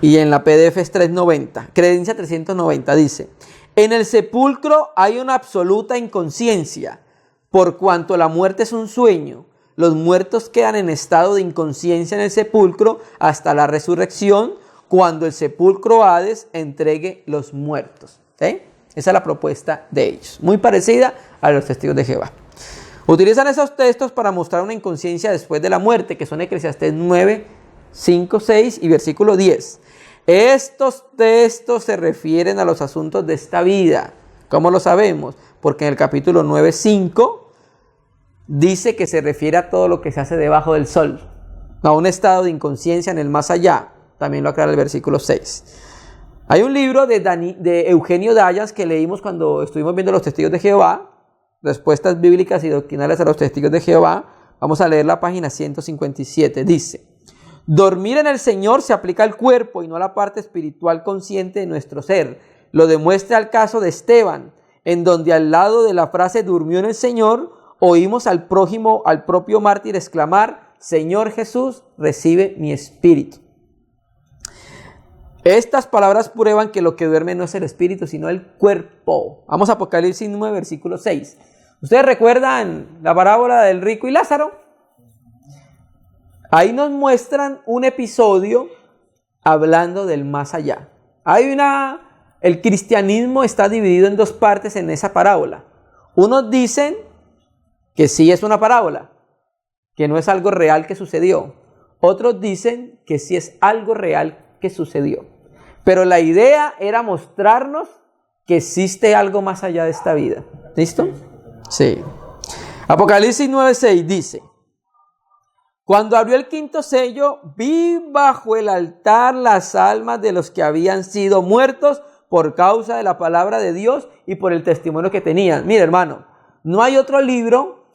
A: Y en la PDF es 390. Creencia 390 dice, en el sepulcro hay una absoluta inconsciencia, por cuanto la muerte es un sueño. Los muertos quedan en estado de inconsciencia en el sepulcro hasta la resurrección, cuando el sepulcro Hades entregue los muertos. ¿Sí? Esa es la propuesta de ellos. Muy parecida a los testigos de Jehová. Utilizan esos textos para mostrar una inconsciencia después de la muerte, que son Eclesiastés 9, 5, 6 y versículo 10. Estos textos se refieren a los asuntos de esta vida. ¿Cómo lo sabemos? Porque en el capítulo 9, 5 dice que se refiere a todo lo que se hace debajo del sol, a un estado de inconsciencia en el más allá. También lo aclara el versículo 6. Hay un libro de Eugenio Dayas que leímos cuando estuvimos viendo los testigos de Jehová, respuestas bíblicas y doctrinales a los testigos de Jehová. Vamos a leer la página 157. Dice: dormir en el Señor se aplica al cuerpo y no a la parte espiritual consciente de nuestro ser. Lo demuestra el caso de Esteban, en donde al lado de la frase durmió en el Señor, oímos al propio mártir exclamar: Señor Jesús, recibe mi espíritu. Estas palabras prueban que lo que duerme no es el espíritu, sino el cuerpo. Vamos a Apocalipsis 9, versículo 6. ¿Ustedes recuerdan la parábola del rico y Lázaro? Ahí nos muestran un episodio hablando del más allá. El cristianismo está dividido en dos partes en esa parábola. Unos dicen que sí es una parábola, que no es algo real que sucedió. Otros dicen que sí es algo real que sucedió. Pero la idea era mostrarnos que existe algo más allá de esta vida. ¿Listo? Sí. Apocalipsis 9:6 dice: cuando abrió el quinto sello, vi bajo el altar las almas de los que habían sido muertos por causa de la palabra de Dios y por el testimonio que tenían. Mire, hermano, no hay otro libro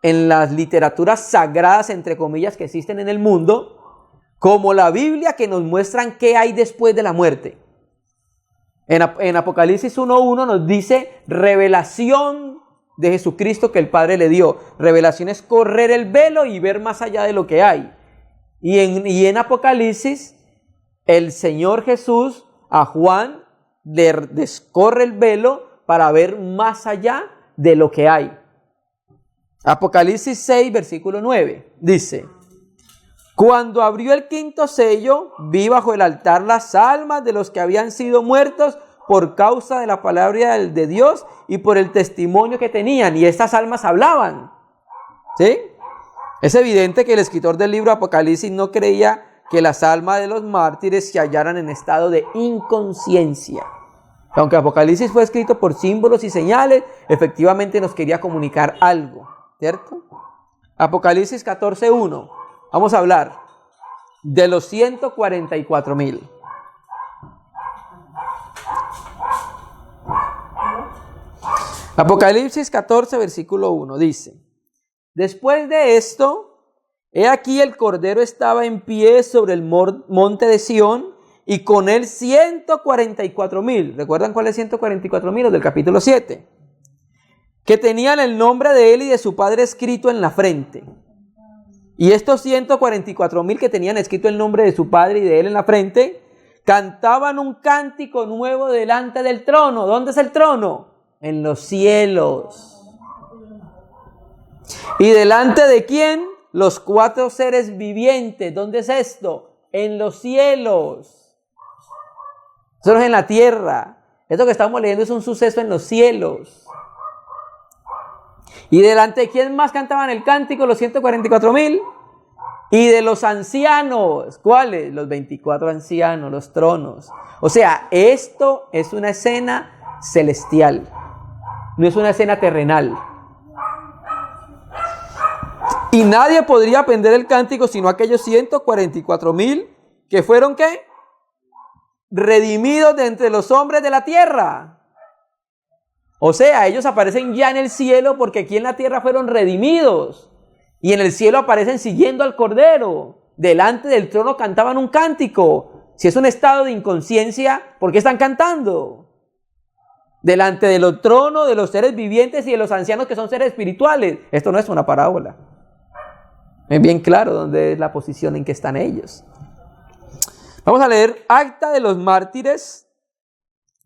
A: en las literaturas sagradas, entre comillas, que existen en el mundo, como la Biblia, que nos muestran qué hay después de la muerte. En Apocalipsis 1:1 nos dice revelación de Jesucristo que el Padre le dio. Revelación es correr el velo y ver más allá de lo que hay. Y en Apocalipsis, el Señor Jesús a Juan le descorre el velo para ver más allá de lo que hay. Apocalipsis 6, versículo 9, dice: cuando abrió el quinto sello, vi bajo el altar las almas de los que habían sido muertos por causa de la palabra de Dios y por el testimonio que tenían. Y estas almas hablaban. ¿Sí? Es evidente que el escritor del libro Apocalipsis no creía que las almas de los mártires se hallaran en estado de inconsciencia. Aunque Apocalipsis fue escrito por símbolos y señales, efectivamente nos quería comunicar algo. ¿Cierto? Apocalipsis 14:1. Vamos a hablar de los 144,000. Apocalipsis 14, versículo 1 dice: después de esto, he aquí el Cordero estaba en pie sobre el monte de Sión y con él 144,000. ¿Recuerdan cuáles 144,000? Los del capítulo 7. Que tenían el nombre de él y de su Padre escrito en la frente. Y estos 144,000 que tenían escrito el nombre de su Padre y de él en la frente, cantaban un cántico nuevo delante del trono. ¿Dónde es el trono? En los cielos. ¿Y delante de quién? Los 4 seres vivientes. ¿Dónde es esto? En los cielos. Eso no es en la tierra. Esto que estamos leyendo es un suceso en los cielos. ¿Y delante de quién más cantaban el cántico los 144,000? Y de los ancianos. ¿Cuáles? Los 24 ancianos, los tronos. O sea, esto es una escena celestial. No es una escena terrenal. Y nadie podría aprender el cántico sino aquellos 144,000 que fueron, ¿qué? Redimidos de entre los hombres de la tierra. O sea, ellos aparecen ya en el cielo porque aquí en la tierra fueron redimidos. Y en el cielo aparecen siguiendo al Cordero. Delante del trono cantaban un cántico. Si es un estado de inconsciencia, ¿por qué están cantando? Delante del trono de los seres vivientes y de los ancianos que son seres espirituales. Esto no es una parábola. Es bien claro dónde es la posición en que están ellos. Vamos a leer Acta de los Mártires.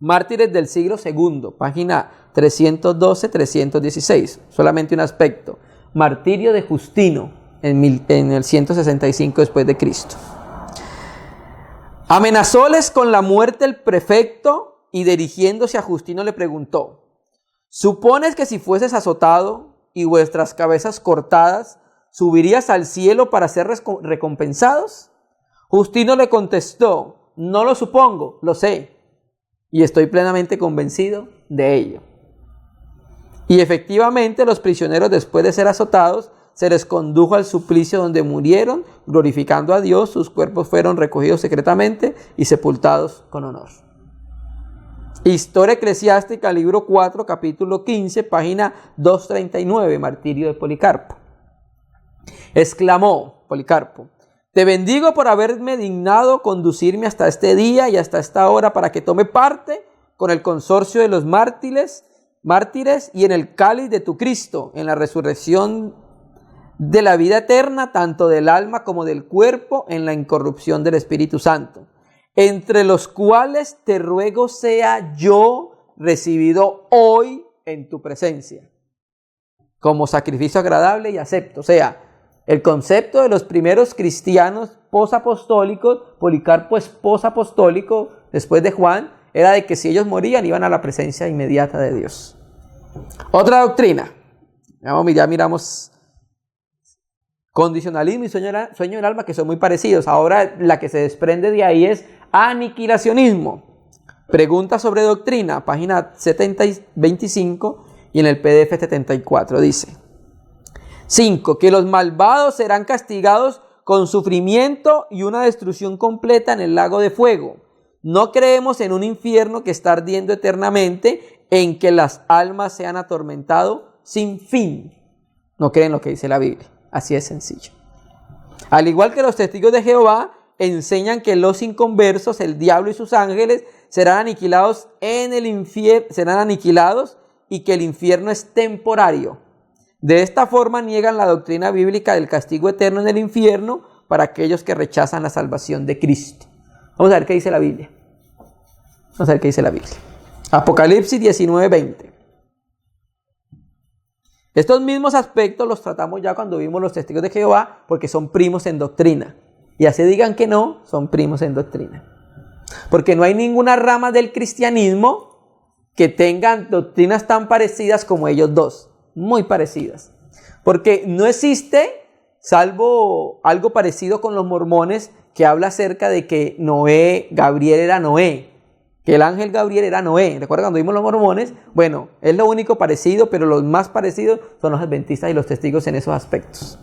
A: Mártires del siglo II, página 312-316. Solamente un aspecto. Martirio de Justino en el 165 después de Cristo. Amenazóles con la muerte el prefecto y dirigiéndose a Justino le preguntó: ¿supones que si fueses azotado y vuestras cabezas cortadas, ¿subirías al cielo para ser recompensados? Justino le contestó, no lo supongo, lo sé, y estoy plenamente convencido de ello. Y efectivamente los prisioneros, después de ser azotados, se les condujo al suplicio donde murieron, glorificando a Dios. Sus cuerpos fueron recogidos secretamente y sepultados con honor. Historia Eclesiástica, libro 4, capítulo 15, página 239, martirio de Policarpo. Exclamó Policarpo, te bendigo por haberme dignado conducirme hasta este día y hasta esta hora para que tome parte con el consorcio de los mártires y en el cáliz de tu Cristo, en la resurrección de la vida eterna, tanto del alma como del cuerpo, en la incorrupción del Espíritu Santo, entre los cuales te ruego sea yo recibido hoy en tu presencia, como sacrificio agradable y acepto. O sea, el concepto de los primeros cristianos posapostólicos, Policarpo es posapostólico después de Juan, era de que si ellos morían iban a la presencia inmediata de Dios. Otra doctrina, ya miramos condicionalismo y sueño del alma, que son muy parecidos. Ahora la que se desprende de ahí es aniquilacionismo. Pregunta sobre doctrina, página 25 y en el PDF 74 dice: 5. Que los malvados serán castigados con sufrimiento y una destrucción completa en el lago de fuego. No creemos en un infierno que está ardiendo eternamente, en que las almas sean atormentadas sin fin. No creen lo que dice la Biblia. Así es sencillo. Al igual que los testigos de Jehová enseñan que los inconversos, el diablo y sus ángeles, serán aniquilados en el infierno, serán aniquilados, y que el infierno es temporario. De esta forma niegan la doctrina bíblica del castigo eterno en el infierno para aquellos que rechazan la salvación de Cristo. Vamos a ver qué dice la Biblia. Apocalipsis 19:20. Estos mismos aspectos los tratamos ya cuando vimos los testigos de Jehová, porque son primos en doctrina. Y así digan que no, son primos en doctrina. Porque no hay ninguna rama del cristianismo que tengan doctrinas tan parecidas como ellos dos. Muy parecidas. Porque no existe, salvo algo parecido con los mormones, que habla acerca de que Gabriel era Noé. Que el ángel Gabriel era Noé. ¿Recuerdan cuando vimos los mormones? Bueno, es lo único parecido, pero los más parecidos son los adventistas y los testigos en esos aspectos.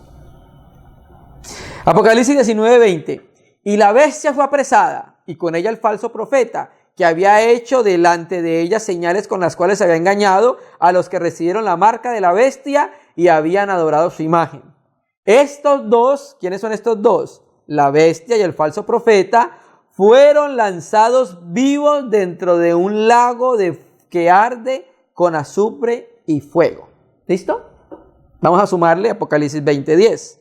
A: Apocalipsis 19:20. Y la bestia fue apresada, y con ella el falso profeta, que había hecho delante de ella señales con las cuales había engañado a los que recibieron la marca de la bestia y habían adorado su imagen. Estos dos, ¿quiénes son estos dos? La bestia y el falso profeta, fueron lanzados vivos dentro de un lago que arde con azufre y fuego. ¿Listo? Vamos a sumarle Apocalipsis 20:10.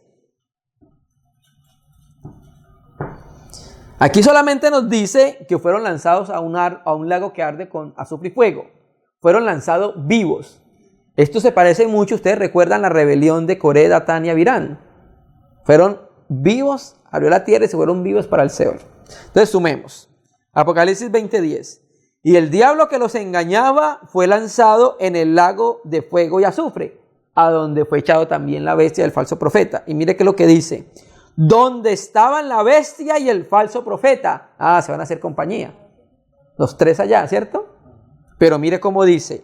A: Aquí solamente nos dice que fueron lanzados a un lago que arde con azufre y fuego. Fueron lanzados vivos. Esto se parece mucho, ustedes recuerdan la rebelión de Coré, Datán y Abirán. Fueron vivos, abrió la tierra y se fueron vivos para el Seol. Entonces sumemos. Apocalipsis 20:10. Y el diablo que los engañaba fue lanzado en el lago de fuego y azufre, a donde fue echado también la bestia y el falso profeta. Y mire qué es lo que dice. Donde estaban la bestia y el falso profeta. Se van a hacer compañía. Los tres allá, ¿cierto? Pero mire cómo dice.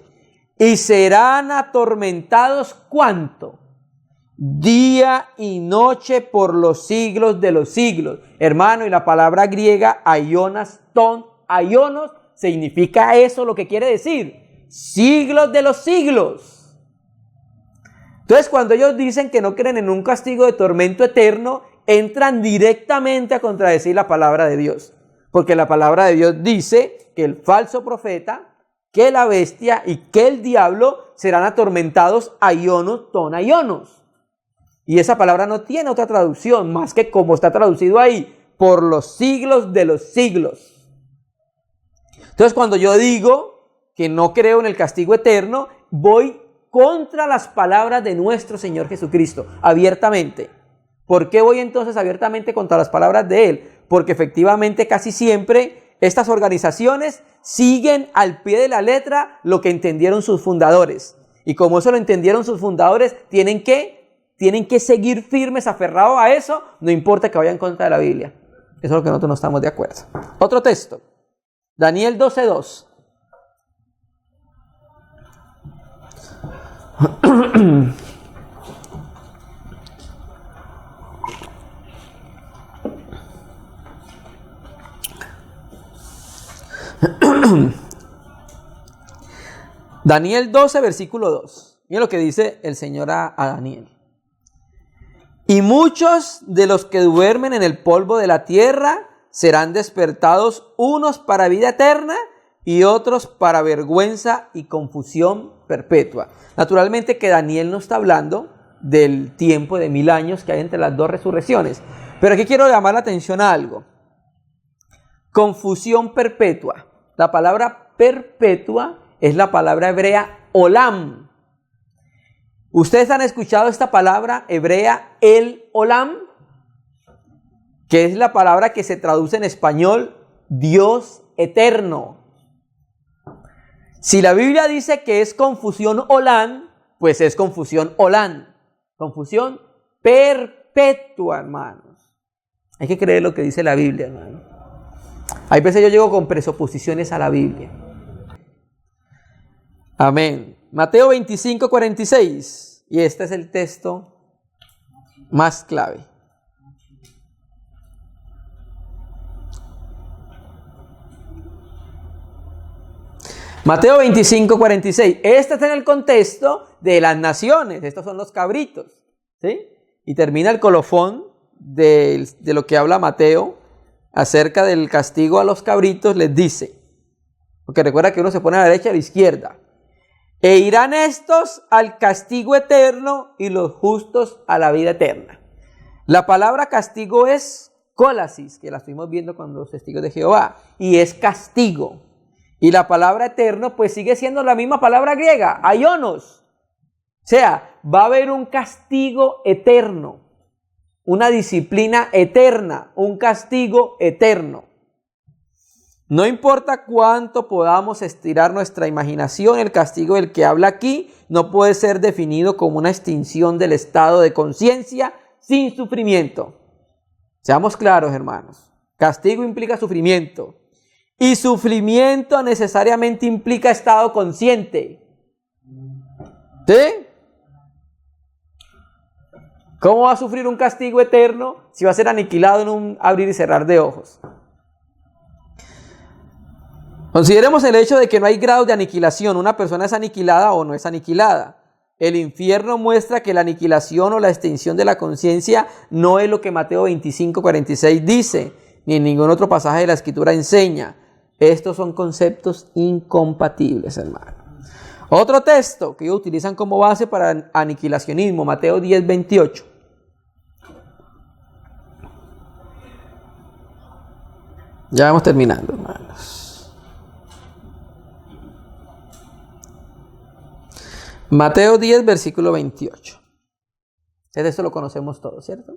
A: Y serán atormentados, ¿cuánto? Día y noche por los siglos de los siglos. Hermano, y la palabra griega aionas, aionos, significa eso, lo que quiere decir. Siglos de los siglos. Entonces, cuando ellos dicen que no creen en un castigo de tormento eterno, entran directamente a contradecir la palabra de Dios. Porque la palabra de Dios dice que el falso profeta, que la bestia y que el diablo serán atormentados aionos, aionos. Y esa palabra no tiene otra traducción más que como está traducido ahí, por los siglos de los siglos. Entonces, cuando yo digo que no creo en el castigo eterno, voy contra las palabras de nuestro Señor Jesucristo, abiertamente. ¿Por qué voy entonces abiertamente contra las palabras de Él? Porque efectivamente casi siempre estas organizaciones siguen al pie de la letra lo que entendieron sus fundadores. Y como eso lo entendieron sus fundadores, tienen que seguir firmes, aferrados a eso, no importa que vayan en contra de la Biblia. Eso es lo que nosotros no estamos de acuerdo. Otro texto, Daniel 12:2. Daniel 12, versículo 2. Mira lo que dice el Señor a Daniel. Y muchos de los que duermen en el polvo de la tierra serán despertados, unos para vida eterna y otros para vergüenza y confusión perpetua. Naturalmente que Daniel no está hablando del tiempo de 1000 años que hay entre las dos resurrecciones. Pero aquí quiero llamar la atención a algo. Confusión perpetua. La palabra perpetua es la palabra hebrea olam. ¿Ustedes han escuchado esta palabra hebrea el olam? Que es la palabra que se traduce en español Dios eterno. Si la Biblia dice que es confusión olam, pues es confusión olam. Confusión perpetua, hermanos. Hay que creer lo que dice la Biblia, hermano. Hay veces yo llego con presuposiciones a la Biblia. Amén. Mateo 25:46. Y este es el texto más clave. Mateo 25:46. Este está en el contexto de las naciones. Estos son los cabritos, ¿sí? Y termina el colofón de lo que habla Mateo acerca del castigo a los cabritos. Les dice, porque recuerda que uno se pone a la derecha y a la izquierda. E irán estos al castigo eterno y los justos a la vida eterna. La palabra castigo es colasis, que la estuvimos viendo con los testigos de Jehová, y es castigo. Y la palabra eterno pues sigue siendo la misma palabra griega, aionos. O sea, va a haber un castigo eterno, una disciplina eterna, un castigo eterno. No importa cuánto podamos estirar nuestra imaginación, el castigo del que habla aquí no puede ser definido como una extinción del estado de conciencia sin sufrimiento. Seamos claros, hermanos. Castigo implica sufrimiento. Y sufrimiento necesariamente implica estado consciente. ¿Sí? ¿Cómo va a sufrir un castigo eterno si va a ser aniquilado en un abrir y cerrar de ojos? Consideremos el hecho de que no hay grados de aniquilación. Una persona es aniquilada o no es aniquilada. El infierno muestra que la aniquilación o la extinción de la conciencia no es lo que Mateo 25:46 dice, ni en ningún otro pasaje de la Escritura enseña. Estos son conceptos incompatibles, hermano. Otro texto que ellos utilizan como base para aniquilacionismo, Mateo 10:28. Ya vamos terminando, hermanos. Mateo 10, versículo 28. Esto lo conocemos todos, ¿cierto?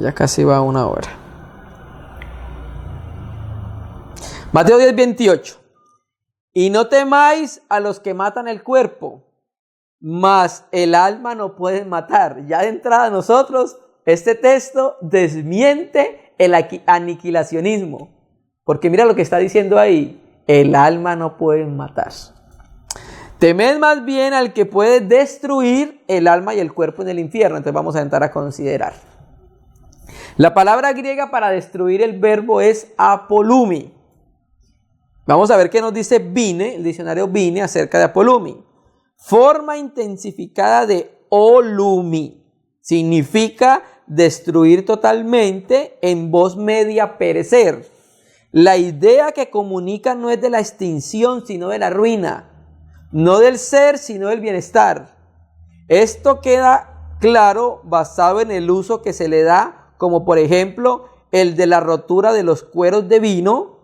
A: Ya casi va 1 hora. Mateo 10, 28. Y no temáis a los que matan el cuerpo, mas el alma no pueden matar. Ya de entrada nosotros, este texto desmiente el aniquilacionismo. Porque mira lo que está diciendo ahí, el alma no pueden matar. Temed más bien al que puede destruir el alma y el cuerpo en el infierno. Entonces vamos a entrar a considerar. La palabra griega para destruir el verbo es apolumi. Vamos a ver qué nos dice Vine, el diccionario Vine acerca de apolumi. Forma intensificada de olumi. Significa destruir totalmente, en voz media perecer. La idea que comunica no es de la extinción, sino de la ruina. No del ser, sino del bienestar. Esto queda claro basado en el uso que se le da, como por ejemplo el de la rotura de los cueros de vino.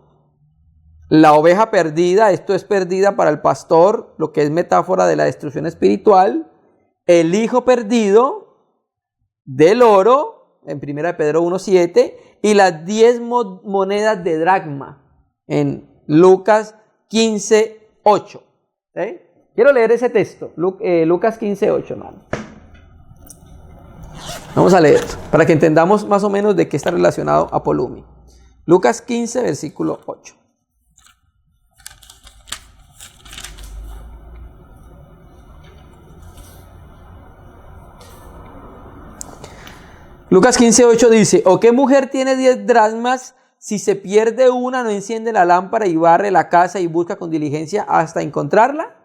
A: La oveja perdida, esto es perdida para el pastor, lo que es metáfora de la destrucción espiritual. El hijo perdido del oro, en 1 Pedro 1:7, y las 10 monedas de dracma. en Lucas 15:8. Quiero leer ese texto, Lucas 15:8, hermano. Vamos a leer, para que entendamos más o menos de qué está relacionado Apolumi. Lucas 15, versículo 8. Lucas 15:8 dice: ¿O qué mujer tiene 10 dracmas? Si se pierde una, no enciende la lámpara y barre la casa y busca con diligencia hasta encontrarla.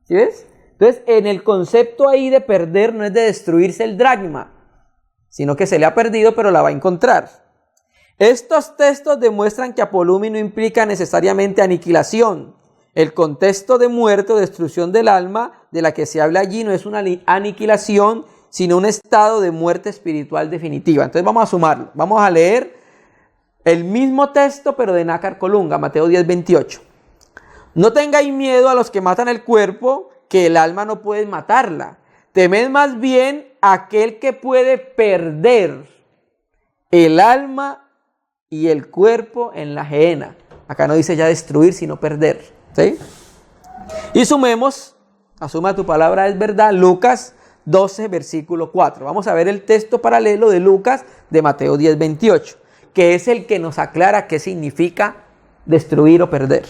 A: ¿Sí ves? Entonces, en el concepto ahí de perder no es de destruirse el dracma, sino que se le ha perdido, pero la va a encontrar. Estos textos demuestran que Apolumi no implica necesariamente aniquilación. El contexto de muerte o destrucción del alma de la que se habla allí no es una aniquilación, sino un estado de muerte espiritual definitiva. Entonces vamos a sumarlo. Vamos a leer el mismo texto, pero de Nácar Colunga, Mateo 10:28. No tengáis miedo a los que matan el cuerpo, que el alma no puede matarla. Temed más bien a aquel que puede perder el alma y el cuerpo en la gehenna. Acá no dice ya destruir, sino perder. ¿Sí? Y asuma tu palabra es verdad, Lucas 12, versículo 4. Vamos a ver el texto paralelo de Lucas de Mateo 10:28, que es el que nos aclara qué significa destruir o perder.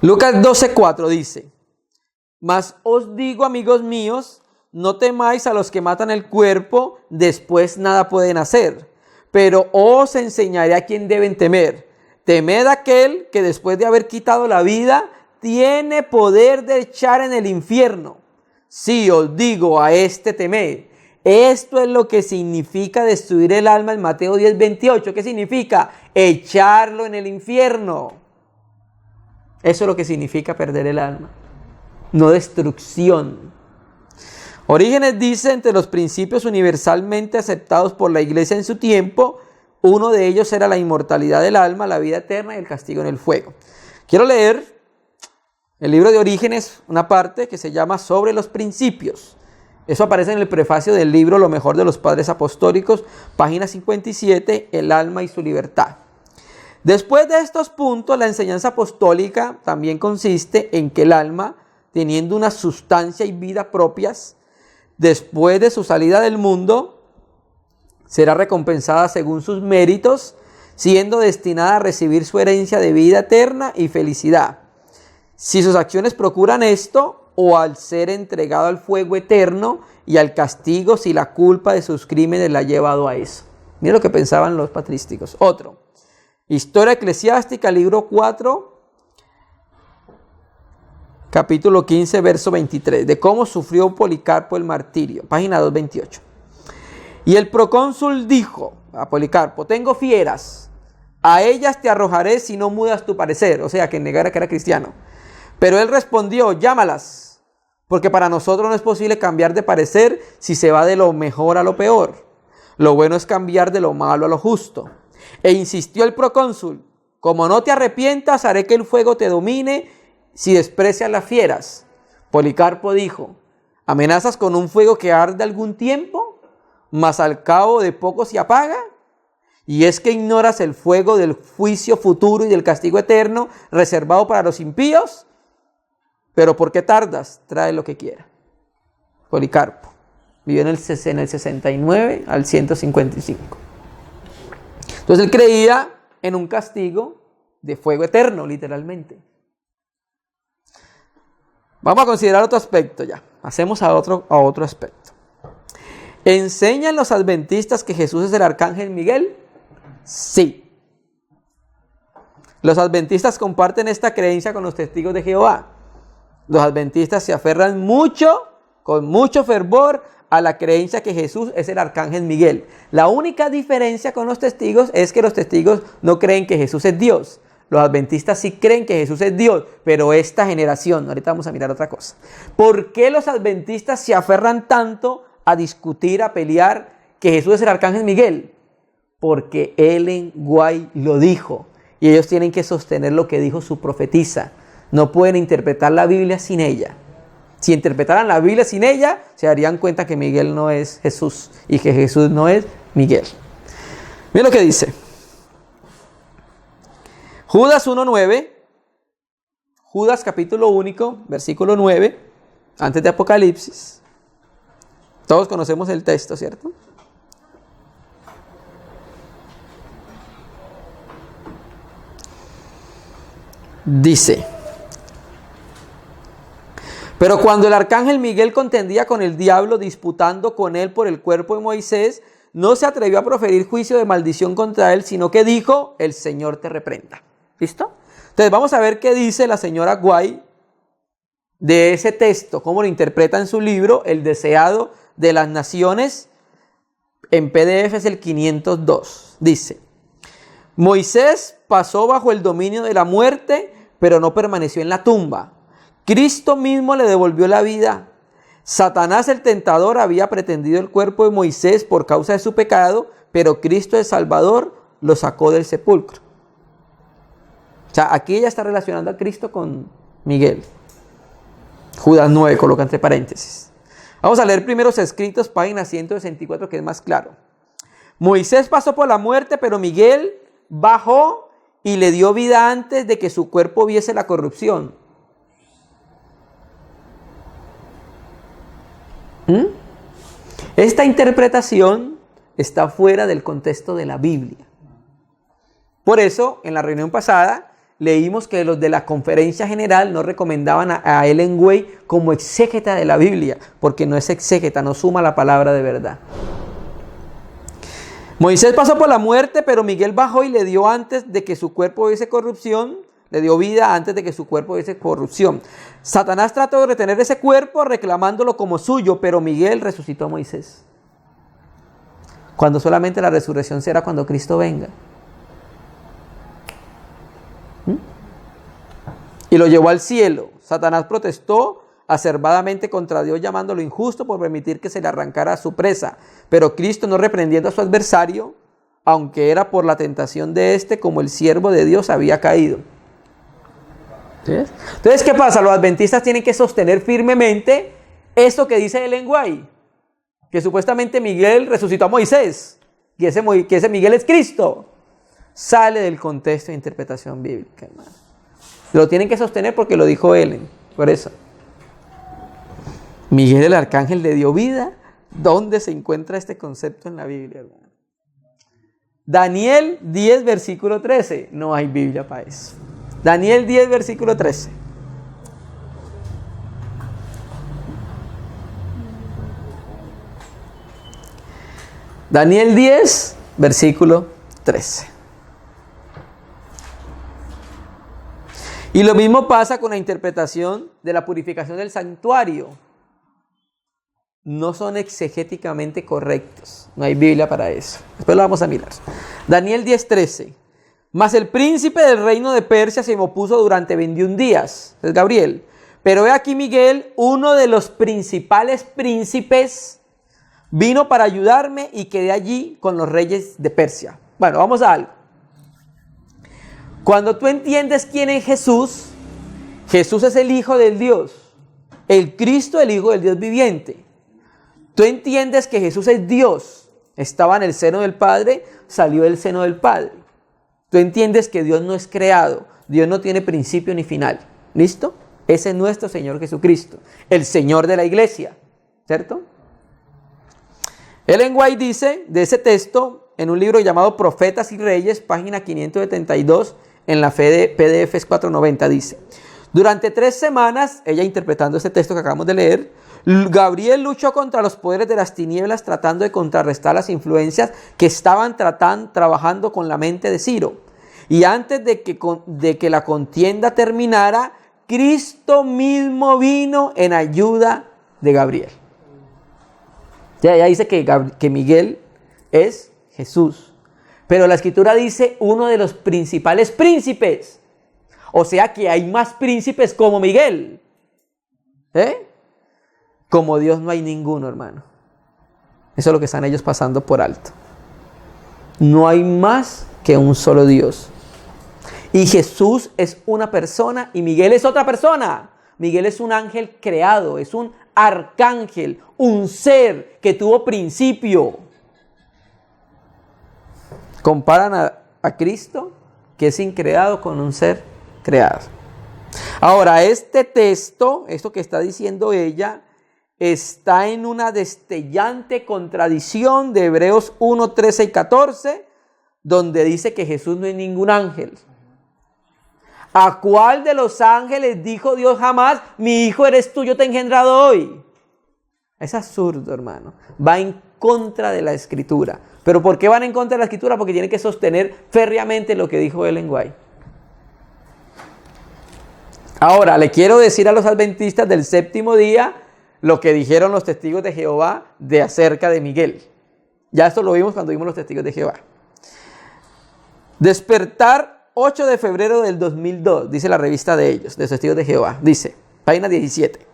A: Lucas 12:4 dice: Mas os digo, amigos míos, no temáis a los que matan el cuerpo, después nada pueden hacer. Pero os enseñaré a quién deben temer. Temed a aquel que después de haber quitado la vida, tiene poder de echar en el infierno. Sí, os digo, a este temed. Esto es lo que significa destruir el alma en Mateo 10:28. ¿Qué significa? Echarlo en el infierno. Eso es lo que significa perder el alma, no destrucción. Orígenes dice: entre los principios universalmente aceptados por la iglesia en su tiempo, uno de ellos era la inmortalidad del alma, la vida eterna y el castigo en el fuego. Quiero leer el libro de Orígenes, una parte que se llama Sobre los principios. Eso aparece en el prefacio del libro Lo mejor de los padres apostólicos, página 57, el alma y su libertad. Después de estos puntos, la enseñanza apostólica también consiste en que el alma, teniendo una sustancia y vida propias, después de su salida del mundo, será recompensada según sus méritos, siendo destinada a recibir su herencia de vida eterna y felicidad. Si sus acciones procuran esto, o al ser entregado al fuego eterno y al castigo si la culpa de sus crímenes la ha llevado a eso. Mira lo que pensaban los patrísticos. Otro. Historia Eclesiástica, libro 4, capítulo 15, verso 23, de cómo sufrió Policarpo el martirio, página 228. Y el procónsul dijo a Policarpo: tengo fieras, a ellas te arrojaré si no mudas tu parecer. O sea, que negara que era cristiano. Pero él respondió: llámalas, porque para nosotros no es posible cambiar de parecer si se va de lo mejor a lo peor. Lo bueno es cambiar de lo malo a lo justo. E insistió el procónsul: como no te arrepientas, haré que el fuego te domine si desprecias las fieras. Policarpo dijo: ¿amenazas con un fuego que arde algún tiempo, mas al cabo de poco se apaga? Y es que ignoras el fuego del juicio futuro y del castigo eterno reservado para los impíos. Pero ¿por qué tardas? Trae lo que quiera. Policarpo vivió en el 69 al 155. Entonces él creía en un castigo de fuego eterno, literalmente. Vamos a considerar otro aspecto ya. Hacemos a otro aspecto. ¿Enseñan los adventistas que Jesús es el arcángel Miguel? Sí. Los adventistas comparten esta creencia con los testigos de Jehová. Los adventistas se aferran con mucho fervor, a la creencia que Jesús es el arcángel Miguel. La única diferencia con los testigos es que los testigos no creen que Jesús es Dios. Los adventistas sí creen que Jesús es Dios, pero esta generación, ahorita vamos a mirar otra cosa. ¿Por qué los adventistas se aferran tanto a discutir, a pelear que Jesús es el arcángel Miguel? Porque Ellen White lo dijo y ellos tienen que sostener lo que dijo su profetisa. No pueden interpretar la Biblia sin ella. Si interpretaran la Biblia sin ella, se darían cuenta que Miguel no es Jesús y que Jesús no es Miguel. Miren lo que dice. Judas 1:9. Judas capítulo único, versículo 9, antes de Apocalipsis. Todos conocemos el texto, ¿cierto? Dice: pero cuando el arcángel Miguel contendía con el diablo, disputando con él por el cuerpo de Moisés, no se atrevió a proferir juicio de maldición contra él, sino que dijo: el Señor te reprenda. ¿Listo? Entonces vamos a ver qué dice la señora White de ese texto, cómo lo interpreta en su libro, El deseado de las naciones. En PDF es el 502. Dice: Moisés pasó bajo el dominio de la muerte, pero no permaneció en la tumba. Cristo mismo le devolvió la vida. Satanás el tentador había pretendido el cuerpo de Moisés por causa de su pecado, pero Cristo el Salvador lo sacó del sepulcro. O sea, aquí ella está relacionando a Cristo con Miguel. Judas 9, coloca entre paréntesis. Vamos a leer primeros escritos, página 164, que es más claro. Moisés pasó por la muerte, pero Miguel bajó y le dio vida antes de que su cuerpo viese la corrupción. Esta interpretación está fuera del contexto de la Biblia. Por eso, en la reunión pasada, leímos que los de la conferencia general no recomendaban a Ellen White como exégeta de la Biblia, porque no es exégeta, no suma la palabra de verdad. Moisés pasó por la muerte, pero Miguel bajó y le dio antes de que su cuerpo viese corrupción, le dio vida antes de que su cuerpo viese corrupción. Satanás trató de retener ese cuerpo reclamándolo como suyo, pero Miguel resucitó a Moisés. Cuando solamente la resurrección será cuando Cristo venga. Y lo llevó al cielo. Satanás protestó acervadamente contra Dios, llamándolo injusto por permitir que se le arrancara a su presa. Pero Cristo, no reprendiendo a su adversario, aunque era por la tentación de éste, como el siervo de Dios, había caído. ¿Sí? Entonces, ¿qué pasa? Los adventistas tienen que sostener firmemente esto que dice Ellen White, que supuestamente Miguel resucitó a Moisés, que ese Miguel es Cristo. Sale del contexto de interpretación bíblica, hermano. Lo tienen que sostener porque lo dijo Ellen. Por eso, Miguel el arcángel le dio vida. ¿Dónde se encuentra este concepto en la Biblia, hermano? Daniel 10, versículo 13. No hay Biblia para eso. Daniel 10, versículo 13. Daniel 10, versículo 13. Y lo mismo pasa con la interpretación de la purificación del santuario. No son exegéticamente correctos. No hay Biblia para eso. Después lo vamos a mirar. Daniel 10:13. Mas el príncipe del reino de Persia se me opuso durante 21 días. Es Gabriel. Pero he aquí Miguel, uno de los principales príncipes, vino para ayudarme y quedé allí con los reyes de Persia. Bueno, vamos a algo. Cuando tú entiendes quién es Jesús, Jesús es el Hijo del Dios, el Cristo, el Hijo del Dios viviente. Tú entiendes que Jesús es Dios, estaba en el seno del Padre, salió del seno del Padre. Tú entiendes que Dios no es creado, Dios no tiene principio ni final. ¿Listo? Ese es nuestro Señor Jesucristo, el Señor de la iglesia, ¿cierto? Ellen White dice de ese texto en un libro llamado Profetas y Reyes, página 572, en la PDF es 490, dice: durante 3 semanas, ella interpretando ese texto que acabamos de leer, Gabriel luchó contra los poderes de las tinieblas, tratando de contrarrestar las influencias que estaban trabajando con la mente de Ciro. Y antes de que la contienda terminara, Cristo mismo vino en ayuda de Gabriel. Ya dice que Miguel es Jesús. Pero la Escritura dice uno de los principales príncipes. O sea que hay más príncipes como Miguel. Como Dios no hay ninguno, hermano. Eso es lo que están ellos pasando por alto. No hay más que un solo Dios. Y Jesús es una persona y Miguel es otra persona. Miguel es un ángel creado, es un arcángel, un ser que tuvo principio. Comparan a Cristo que es increado con un ser creado. Ahora, este texto, esto que está diciendo ella, está en una destellante contradicción de Hebreos 1, 13 y 14, donde dice que Jesús no es ningún ángel. ¿A cuál de los ángeles dijo Dios jamás, mi hijo eres tú, yo te he engendrado hoy? Es absurdo, hermano. Va en contra de la Escritura. ¿Pero por qué van en contra de la Escritura? Porque tienen que sostener férreamente lo que dijo Ellen White. Ahora, le quiero decir a los adventistas del séptimo día lo que dijeron los testigos de Jehová de acerca de Miguel. Ya esto lo vimos cuando vimos los testigos de Jehová. Despertar 8 de febrero del 2002, dice la revista de ellos, de los testigos de Jehová. Dice, página 17.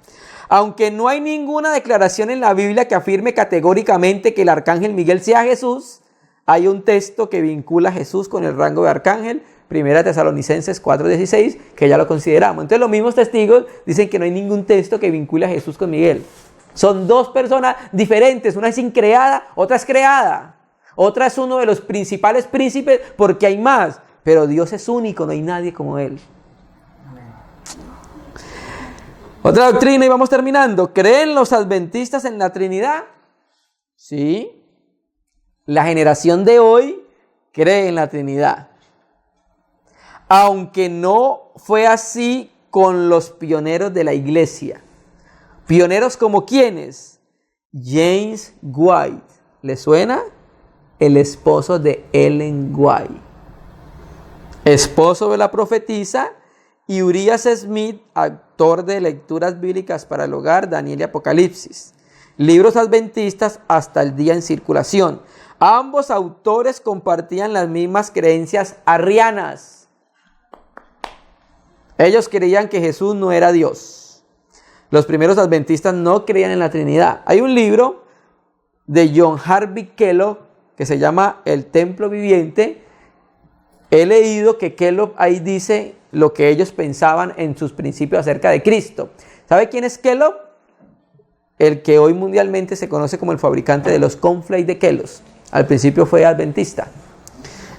A: Aunque no hay ninguna declaración en la Biblia que afirme categóricamente que el arcángel Miguel sea Jesús, hay un texto que vincula a Jesús con el rango de arcángel, 1 Tesalonicenses 4:16, que ya lo consideramos. Entonces los mismos testigos dicen que no hay ningún texto que vincule a Jesús con Miguel. Son dos personas diferentes, una es increada, otra es creada. Otra es uno de los principales príncipes porque hay más, pero Dios es único, no hay nadie como Él. Otra doctrina y vamos terminando. ¿Creen los adventistas en la Trinidad? Sí. La generación de hoy cree en la Trinidad. Aunque no fue así con los pioneros de la iglesia. Pioneros como ¿quiénes? James White. ¿Le suena? El esposo de Ellen White. Esposo de la profetisa. Y Urias Smith, autor de lecturas bíblicas para el hogar, Daniel y Apocalipsis. Libros adventistas hasta el día en circulación. Ambos autores compartían las mismas creencias arrianas. Ellos creían que Jesús no era Dios. Los primeros adventistas no creían en la Trinidad. Hay un libro de John Harvey Kellogg que se llama El Templo Viviente. He leído que Kellogg ahí dice lo que ellos pensaban en sus principios acerca de Cristo. ¿Sabe quién es Kellogg? El que hoy mundialmente se conoce como el fabricante de los cornflakes de Kellogg's. Al principio fue adventista.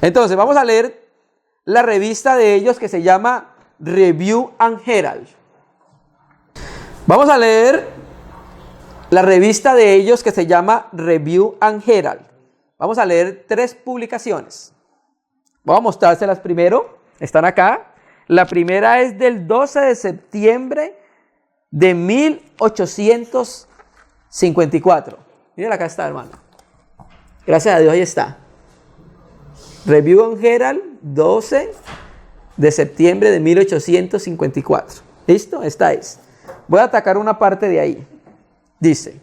A: Entonces, vamos a leer la revista de ellos que se llama Review and Herald. Vamos a leer la revista de ellos que se llama Review and Herald. Vamos a leer 3 publicaciones. Voy a mostrárselas primero. Están acá. La primera es del 12 de septiembre de 1854. Miren, acá está, hermano. Gracias a Dios, ahí está. Review and Herald, 12 de septiembre de 1854. ¿Listo? Esta es. Voy a atacar una parte de ahí. Dice,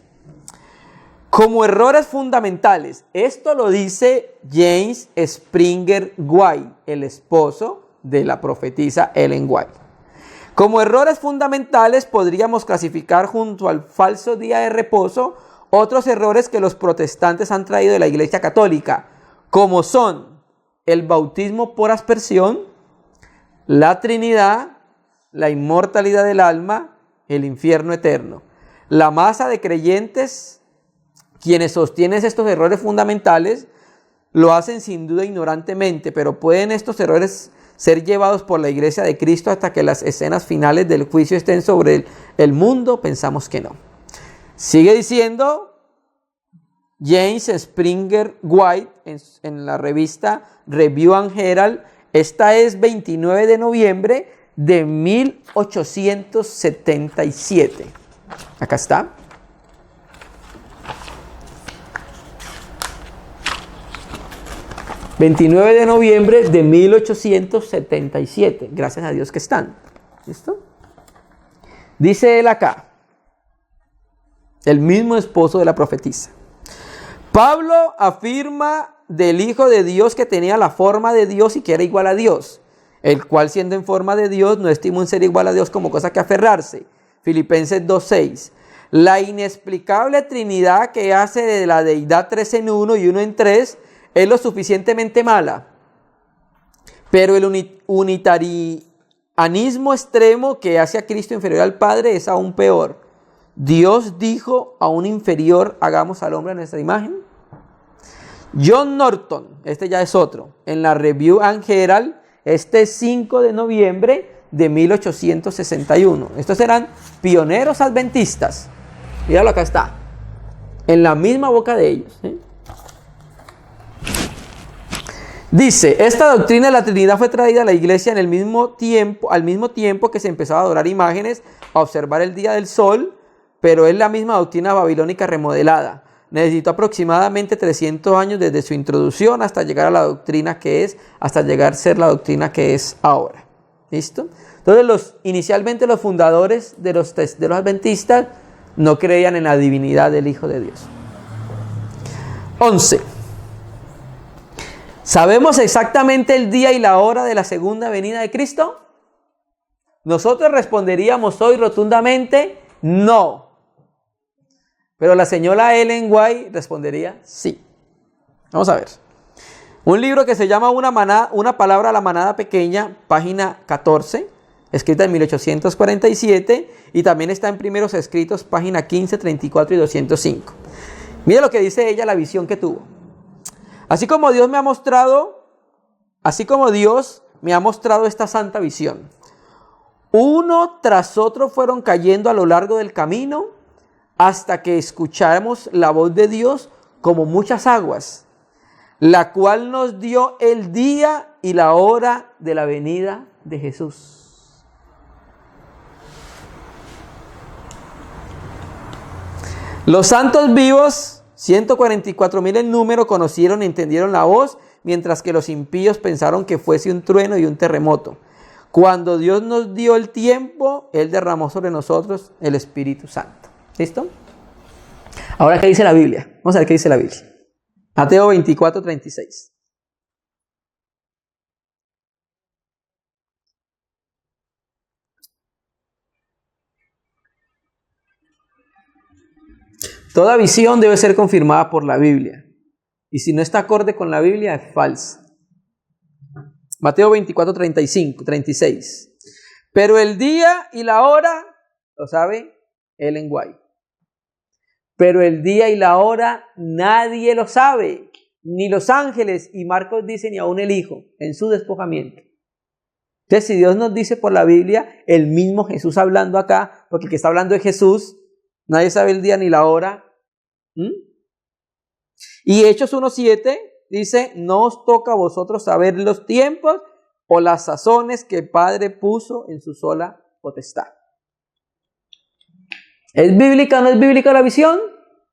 A: como errores fundamentales, esto lo dice James Springer White, el esposo de la profetisa Ellen White. Como errores fundamentales podríamos clasificar junto al falso día de reposo otros errores que los protestantes han traído de la Iglesia Católica, como son el bautismo por aspersión, la Trinidad, la inmortalidad del alma, el infierno eterno. La masa de creyentes, quienes sostienen estos errores fundamentales, lo hacen sin duda ignorantemente, pero pueden estos errores ser llevados por la Iglesia de Cristo hasta que las escenas finales del juicio estén sobre el mundo? Pensamos que no. Sigue diciendo James Springer White en la revista Review and Herald. Esta es 29 de noviembre de 1877. Acá está. ...29 de noviembre de 1877. Gracias a Dios que están. ¿Listo? Dice él acá, el mismo esposo de la profetisa. Pablo afirma del Hijo de Dios que tenía la forma de Dios y que era igual a Dios, el cual siendo en forma de Dios no estima un ser igual a Dios como cosa que aferrarse. Filipenses 2:6. La inexplicable Trinidad que hace de la deidad 3 en 1 y 1 en 3 es lo suficientemente mala, pero el unitarianismo extremo que hace a Cristo inferior al Padre es aún peor. Dios dijo a un inferior, hagamos al hombre a nuestra imagen. John Norton, este ya es otro, en la Review and Herald, este 5 de noviembre de 1861. Estos eran pioneros adventistas. Míralo, acá está, en la misma boca de ellos, ¿eh? Dice, esta doctrina de la Trinidad fue traída a la iglesia al mismo tiempo que se empezó a adorar imágenes, a observar el día del sol, pero es la misma doctrina babilónica remodelada. Necesitó aproximadamente 300 años desde su introducción hasta llegar a la doctrina que es, hasta llegar a ser la doctrina que es ahora. ¿Listo? Entonces, inicialmente los fundadores de los adventistas no creían en la divinidad del Hijo de Dios. 11. ¿Sabemos exactamente el día y la hora de la segunda venida de Cristo? Nosotros responderíamos hoy rotundamente, no. Pero la señora Ellen White respondería, sí. Vamos a ver. Un libro que se llama Una palabra a la manada pequeña, página 14, escrita en 1847, y también está en Primeros Escritos, página 15, 34 y 205. Mire lo que dice ella, la visión que tuvo. Así como Dios me ha mostrado esta santa visión. Uno tras otro fueron cayendo a lo largo del camino hasta que escuchamos la voz de Dios como muchas aguas, la cual nos dio el día y la hora de la venida de Jesús. Los santos vivos, 144,000 en número, conocieron y entendieron la voz, mientras que los impíos pensaron que fuese un trueno y un terremoto. Cuando Dios nos dio el tiempo, Él derramó sobre nosotros el Espíritu Santo. ¿Listo? Ahora, ¿qué dice la Biblia? Vamos a ver qué dice la Biblia. Mateo 24, 36. Toda visión debe ser confirmada por la Biblia. Y si no está acorde con la Biblia, es falsa. Mateo 24, 36. Pero el día y la hora, lo sabe Ellen White. Pero el día y la hora nadie lo sabe, ni los ángeles, y Marcos dice ni aún el Hijo, en su despojamiento. Entonces, si Dios nos dice por la Biblia, el mismo Jesús hablando acá, porque el que está hablando es Jesús, nadie sabe el día ni la hora. Y Hechos 1:7 dice, no os toca a vosotros saber los tiempos o las sazones que el Padre puso en su sola potestad. ¿Es bíblica o no es bíblica la visión?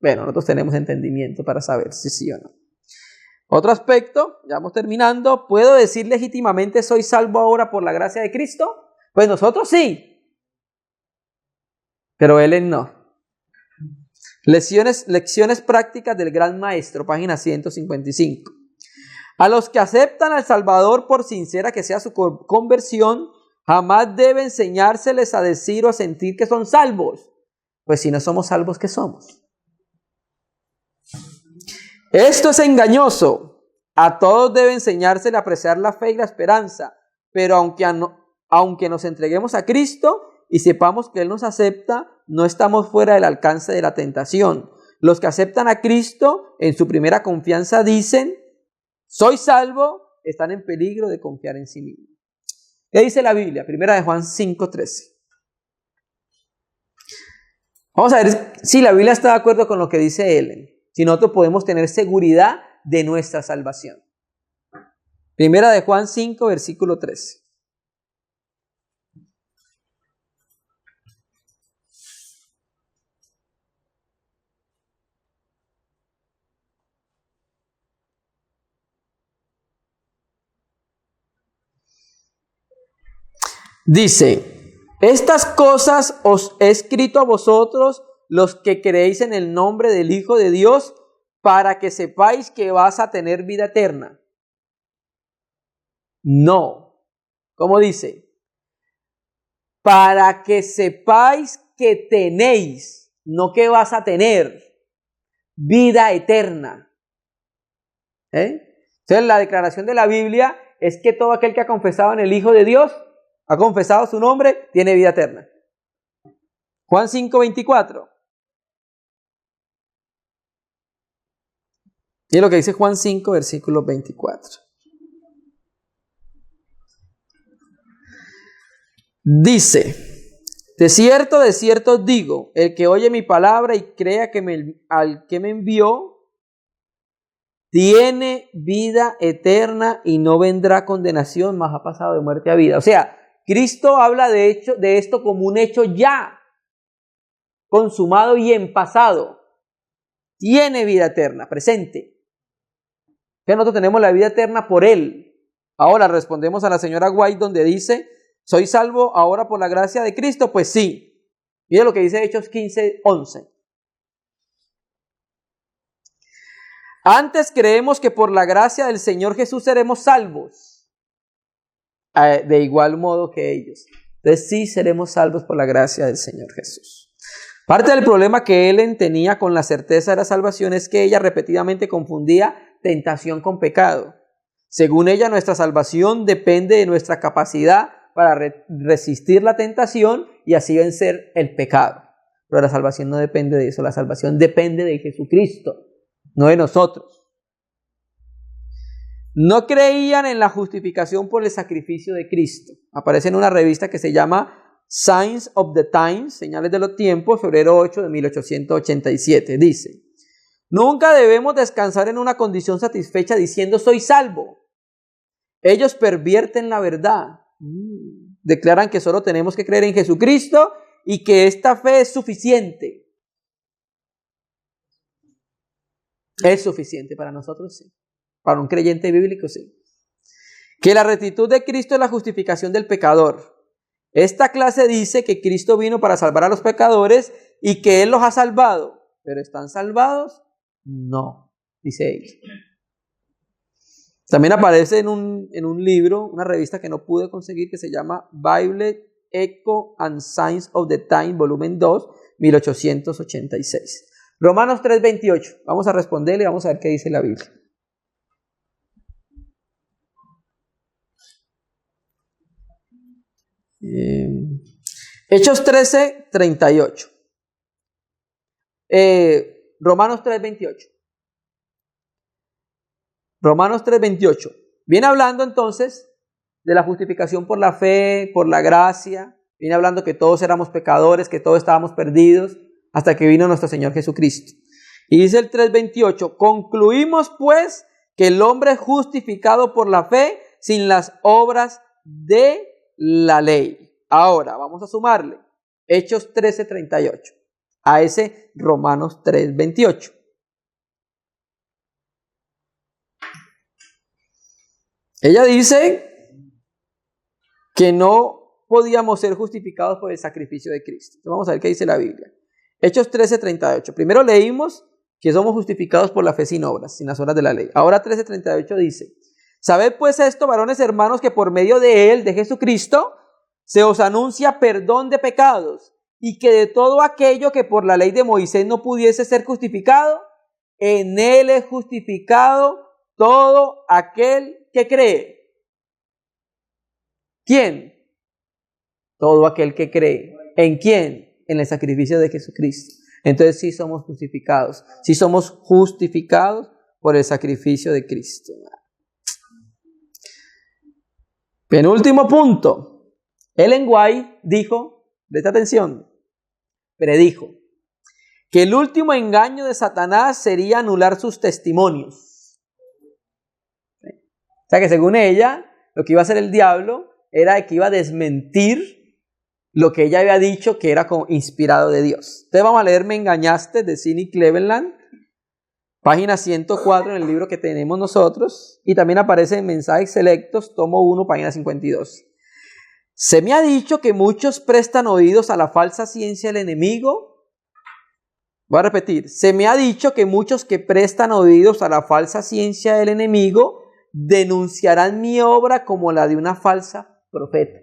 A: Bueno, nosotros tenemos entendimiento para saber si sí o no. Otro aspecto, ya vamos terminando. ¿Puedo decir legítimamente soy salvo ahora por la gracia de Cristo? Pues nosotros sí, pero Ellen no. Lecciones prácticas del Gran Maestro, página 155. A los que aceptan al Salvador, por sincera que sea su conversión, jamás debe enseñárseles a decir o a sentir que son salvos. Pues si no somos salvos, ¿qué somos? Esto es engañoso. A todos debe enseñársele a apreciar la fe y la esperanza. Pero aunque nos entreguemos a Cristo y sepamos que Él nos acepta, no estamos fuera del alcance de la tentación. Los que aceptan a Cristo en su primera confianza dicen, soy salvo, están en peligro de confiar en sí mismos. ¿Qué dice la Biblia? Primera de Juan 5:13. Vamos a ver si la Biblia está de acuerdo con lo que dice Ellen. Si nosotros podemos tener seguridad de nuestra salvación. Primera de Juan 5, versículo 13. Dice, estas cosas os he escrito a vosotros, los que creéis en el nombre del Hijo de Dios, para que sepáis que vas a tener vida eterna. No. ¿Cómo dice? Para que sepáis que tenéis, no que vas a tener, vida eterna. Entonces la declaración de la Biblia es que todo aquel que ha confesado en el Hijo de Dios, ha confesado su nombre, tiene vida eterna. Juan 5:24. Y es lo que dice Juan 5, versículo 24. Dice, de cierto os digo, el que oye mi palabra y crea que al que me envió, tiene vida eterna y no vendrá condenación, mas ha pasado de muerte a vida. O sea, Cristo habla de esto como un hecho ya consumado y en pasado. Tiene vida eterna, presente. Que nosotros tenemos la vida eterna por Él. Ahora respondemos a la señora White donde dice, ¿soy salvo ahora por la gracia de Cristo? Pues sí. Mira lo que dice Hechos 15:11. Antes creemos que por la gracia del Señor Jesús seremos salvos, de igual modo que ellos. Entonces sí seremos salvos por la gracia del Señor Jesús. Parte del problema que Ellen tenía con la certeza de la salvación es que ella repetidamente confundía tentación con pecado. Según ella, nuestra salvación depende de nuestra capacidad para resistir la tentación y así vencer el pecado. Pero la salvación no depende de eso, la salvación depende de Jesucristo, no de nosotros. No creían en la justificación por el sacrificio de Cristo. Aparece en una revista que se llama Signs of the Times, Señales de los Tiempos, febrero 8 de 1887. Dice, nunca debemos descansar en una condición satisfecha diciendo soy salvo. Ellos pervierten la verdad. Declaran que solo tenemos que creer en Jesucristo y que esta fe es suficiente. Es suficiente para nosotros, sí. Para un creyente bíblico, sí. Que la rectitud de Cristo es la justificación del pecador. Esta clase dice que Cristo vino para salvar a los pecadores y que Él los ha salvado. ¿Pero están salvados? No, dice ella. También aparece en un libro, una revista que no pude conseguir, que se llama Bible, Echo and Signs of the Time, volumen 2, 1886. Romanos 3:28. Vamos a responderle y vamos a ver qué dice la Biblia. Hechos 13:38. Romanos 3:28. Romanos 3:28. Viene hablando entonces de la justificación por la fe, por la gracia. Viene hablando que todos éramos pecadores, que todos estábamos perdidos, hasta que vino nuestro Señor Jesucristo. Y dice el 3:28, concluimos pues que el hombre es justificado por la fe sin las obras de la ley. Ahora vamos a sumarle Hechos 13:38 a ese Romanos 3:28. Ella dice que no podíamos ser justificados por el sacrificio de Cristo. Entonces vamos a ver qué dice la Biblia. Hechos 13:38. Primero leímos que somos justificados por la fe sin obras, sin las obras de la ley. Ahora 13:38 dice, sabed pues esto, varones hermanos, que por medio de Él, de Jesucristo, se os anuncia perdón de pecados, y que de todo aquello que por la ley de Moisés no pudiese ser justificado, en Él es justificado todo aquel que cree. ¿Quién? Todo aquel que cree. ¿En quién? En el sacrificio de Jesucristo. Entonces sí somos justificados. Sí somos justificados por el sacrificio de Cristo. Penúltimo punto. Ellen White dijo, presta atención, predijo que el último engaño de Satanás sería anular sus testimonios. O sea que según ella, lo que iba a hacer el diablo era que iba a desmentir lo que ella había dicho que era como inspirado de Dios. Entonces vamos a leer Me engañaste de Sidney Cleveland, página 104 en el libro que tenemos nosotros, y también aparece en Mensajes Selectos, tomo 1, página 52. Se me ha dicho que muchos prestan oídos a la falsa ciencia del enemigo. Voy a repetir. Se me ha dicho que muchos que prestan oídos a la falsa ciencia del enemigo denunciarán mi obra como la de una falsa profeta.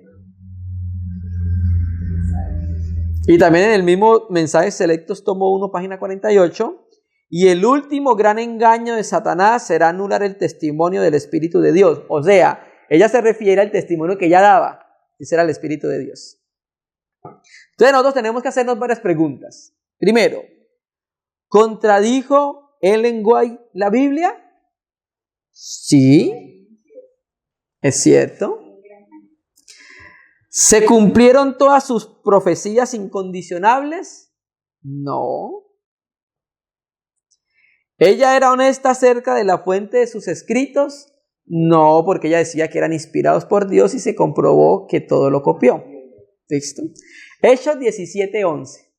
A: Y también en el mismo Mensajes Selectos, tomo 1, página 48. Y el último gran engaño de Satanás será anular el testimonio del Espíritu de Dios. O sea, ella se refiere al testimonio que ella daba. Ese era el Espíritu de Dios. Entonces nosotros tenemos que hacernos varias preguntas. Primero, ¿contradijo Ellen White la Biblia? Sí, es cierto. ¿Se cumplieron todas sus profecías incondicionables? No. ¿Ella era honesta acerca de la fuente de sus escritos? No, porque ella decía que eran inspirados por Dios y se comprobó que todo lo copió. ¿Listo? Hechos 17:11.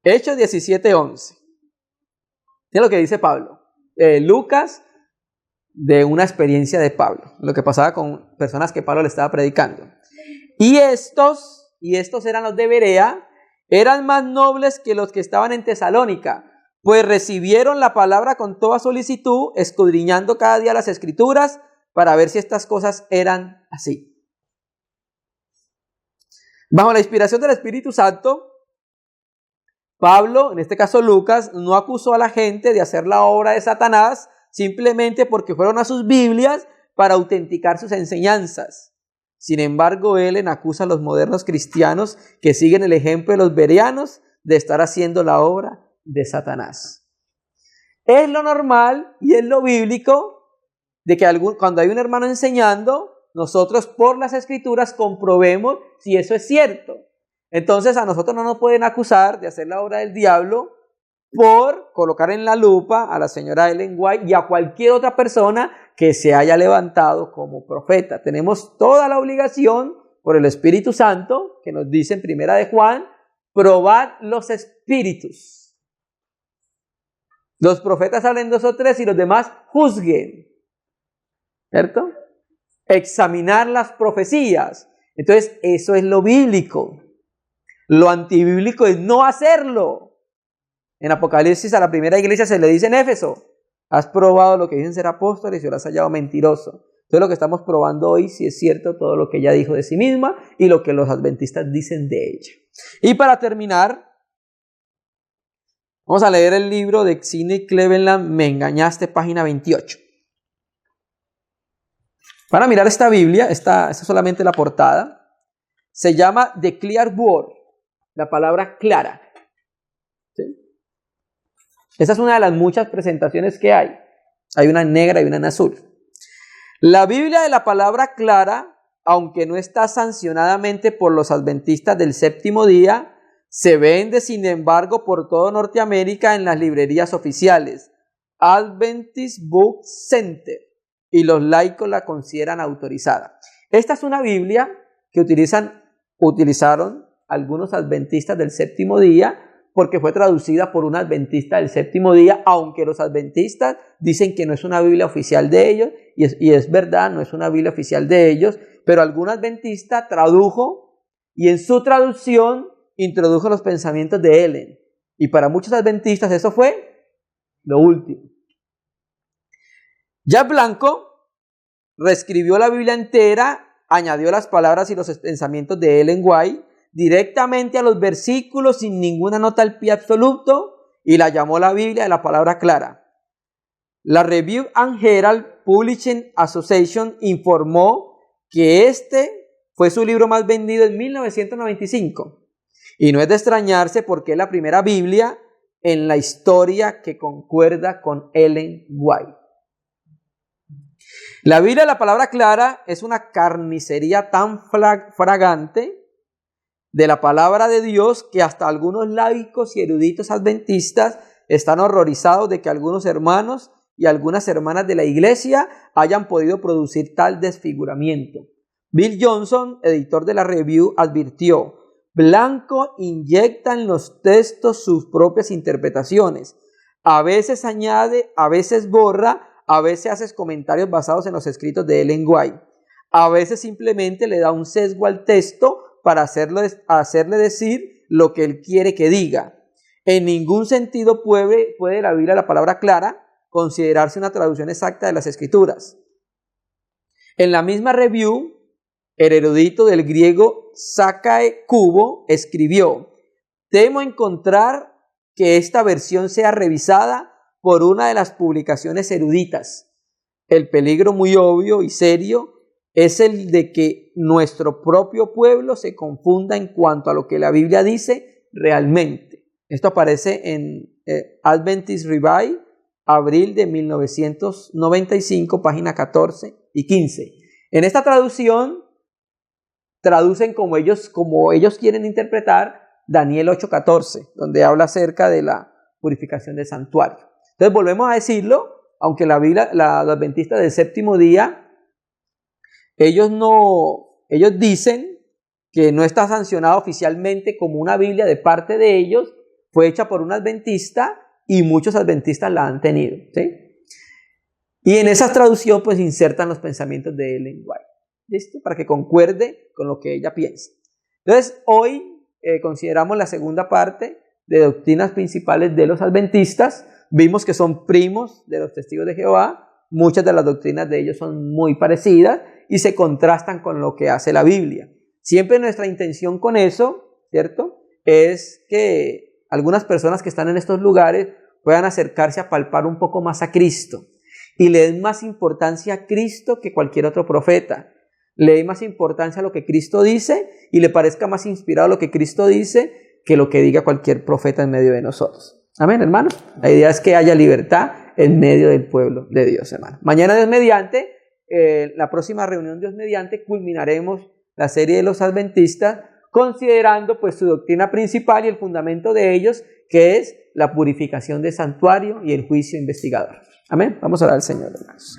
A: Hechos 17:11. Es lo que dice Pablo. Lucas, de una experiencia de Pablo, lo que pasaba con personas que Pablo le estaba predicando. Y estos eran los de Berea, eran más nobles que los que estaban en Tesalónica, pues recibieron la palabra con toda solicitud, escudriñando cada día las escrituras para ver si estas cosas eran así. Bajo la inspiración del Espíritu Santo, Pablo, en este caso Lucas, no acusó a la gente de hacer la obra de Satanás simplemente porque fueron a sus Biblias para autenticar sus enseñanzas. Sin embargo, él acusa a los modernos cristianos que siguen el ejemplo de los bereanos de estar haciendo la obra de Satanás. Es lo normal y es lo bíblico de que cuando hay un hermano enseñando, nosotros por las escrituras comprobemos si eso es cierto. Entonces a nosotros no nos pueden acusar de hacer la obra del diablo por colocar en la lupa a la señora Ellen White y a cualquier otra persona que se haya levantado como profeta. Tenemos toda la obligación por el Espíritu Santo, que nos dice en Primera de Juan, probar los espíritus. Los profetas hablen 2 o 3 y los demás juzguen. ¿Cierto? Examinar las profecías. Entonces, eso es lo bíblico. Lo antibíblico es no hacerlo. En Apocalipsis a la primera iglesia se le dice en Éfeso, has probado lo que dicen ser apóstoles y yo lo has hallado mentiroso. Entonces lo que estamos probando hoy si es cierto todo lo que ella dijo de sí misma y lo que los adventistas dicen de ella. Y para terminar, vamos a leer el libro de Sidney Cleveland, Me engañaste, página 28. Para mirar esta Biblia, esta es solamente la portada, se llama The Clear Word, la palabra clara. ¿Sí? Esa es una de las muchas presentaciones que hay. Hay una en negra y una en azul. La Biblia de la palabra clara, aunque no está sancionadamente por los adventistas del séptimo día, se vende sin embargo por todo Norteamérica en las librerías oficiales, Adventist Book Center, y los laicos la consideran autorizada. Esta es una Biblia que utilizaron algunos adventistas del séptimo día porque fue traducida por un adventista del séptimo día, aunque los adventistas dicen que no es una Biblia oficial de ellos, y es verdad, no es una Biblia oficial de ellos, pero algún adventista tradujo y en su traducción introdujo los pensamientos de Ellen. Y para muchos adventistas eso fue lo último. Jack Blanco reescribió la Biblia entera, añadió las palabras y los pensamientos de Ellen White directamente a los versículos sin ninguna nota al pie absoluto y la llamó la Biblia de la palabra clara. La Review and Herald Publishing Association informó que este fue su libro más vendido en 1995 y no es de extrañarse porque es la primera Biblia en la historia que concuerda con Ellen White. La Biblia de la palabra clara es una carnicería tan fragante de la palabra de Dios que hasta algunos laicos y eruditos adventistas están horrorizados de que algunos hermanos y algunas hermanas de la iglesia hayan podido producir tal desfiguramiento. Bill Johnson, editor de la Review, advirtió: Blanco inyecta en los textos sus propias interpretaciones. A veces añade, a veces borra, a veces hace comentarios basados en los escritos de Ellen White. A veces simplemente le da un sesgo al texto para hacerle decir lo que él quiere que diga. En ningún sentido puede la Biblia, la palabra clara, considerarse una traducción exacta de las Escrituras. En la misma Review, el erudito del griego Sakae Kubo escribió: temo encontrar que esta versión sea revisada por una de las publicaciones eruditas. El peligro muy obvio y serio es el de que nuestro propio pueblo se confunda en cuanto a lo que la Biblia dice realmente. Esto aparece en Adventist Revival, abril de 1995, página 14 y 15. En esta traducción, traducen como ellos quieren interpretar Daniel 8:14, donde habla acerca de la purificación del santuario. Entonces volvemos a decirlo, aunque la Biblia, los adventistas del séptimo día, ellos dicen que no está sancionado oficialmente como una Biblia de parte de ellos, fue hecha por un adventista y muchos adventistas la han tenido, ¿sí? Y en esa traducción pues insertan los pensamientos de Ellen White, ¿listo? Para que concuerde con lo que ella piensa. Entonces hoy consideramos la segunda parte de doctrinas principales de los adventistas. Vimos que son primos de los testigos de Jehová. Muchas de las doctrinas de ellos son muy parecidas y se contrastan con lo que hace la Biblia. Siempre nuestra intención con eso, ¿cierto?, es que algunas personas que están en estos lugares puedan acercarse a palpar un poco más a Cristo y le den más importancia a Cristo que cualquier otro profeta. Le dé más importancia a lo que Cristo dice y le parezca más inspirado lo que Cristo dice que lo que diga cualquier profeta en medio de nosotros. Amén, hermanos. La idea es que haya libertad en medio del pueblo de Dios, hermano. Mañana, Dios mediante, la próxima reunión, Dios mediante, culminaremos la serie de los adventistas considerando pues su doctrina principal y el fundamento de ellos, que es la purificación del santuario y el juicio investigador. Amén. Vamos a orar al Señor, hermanos.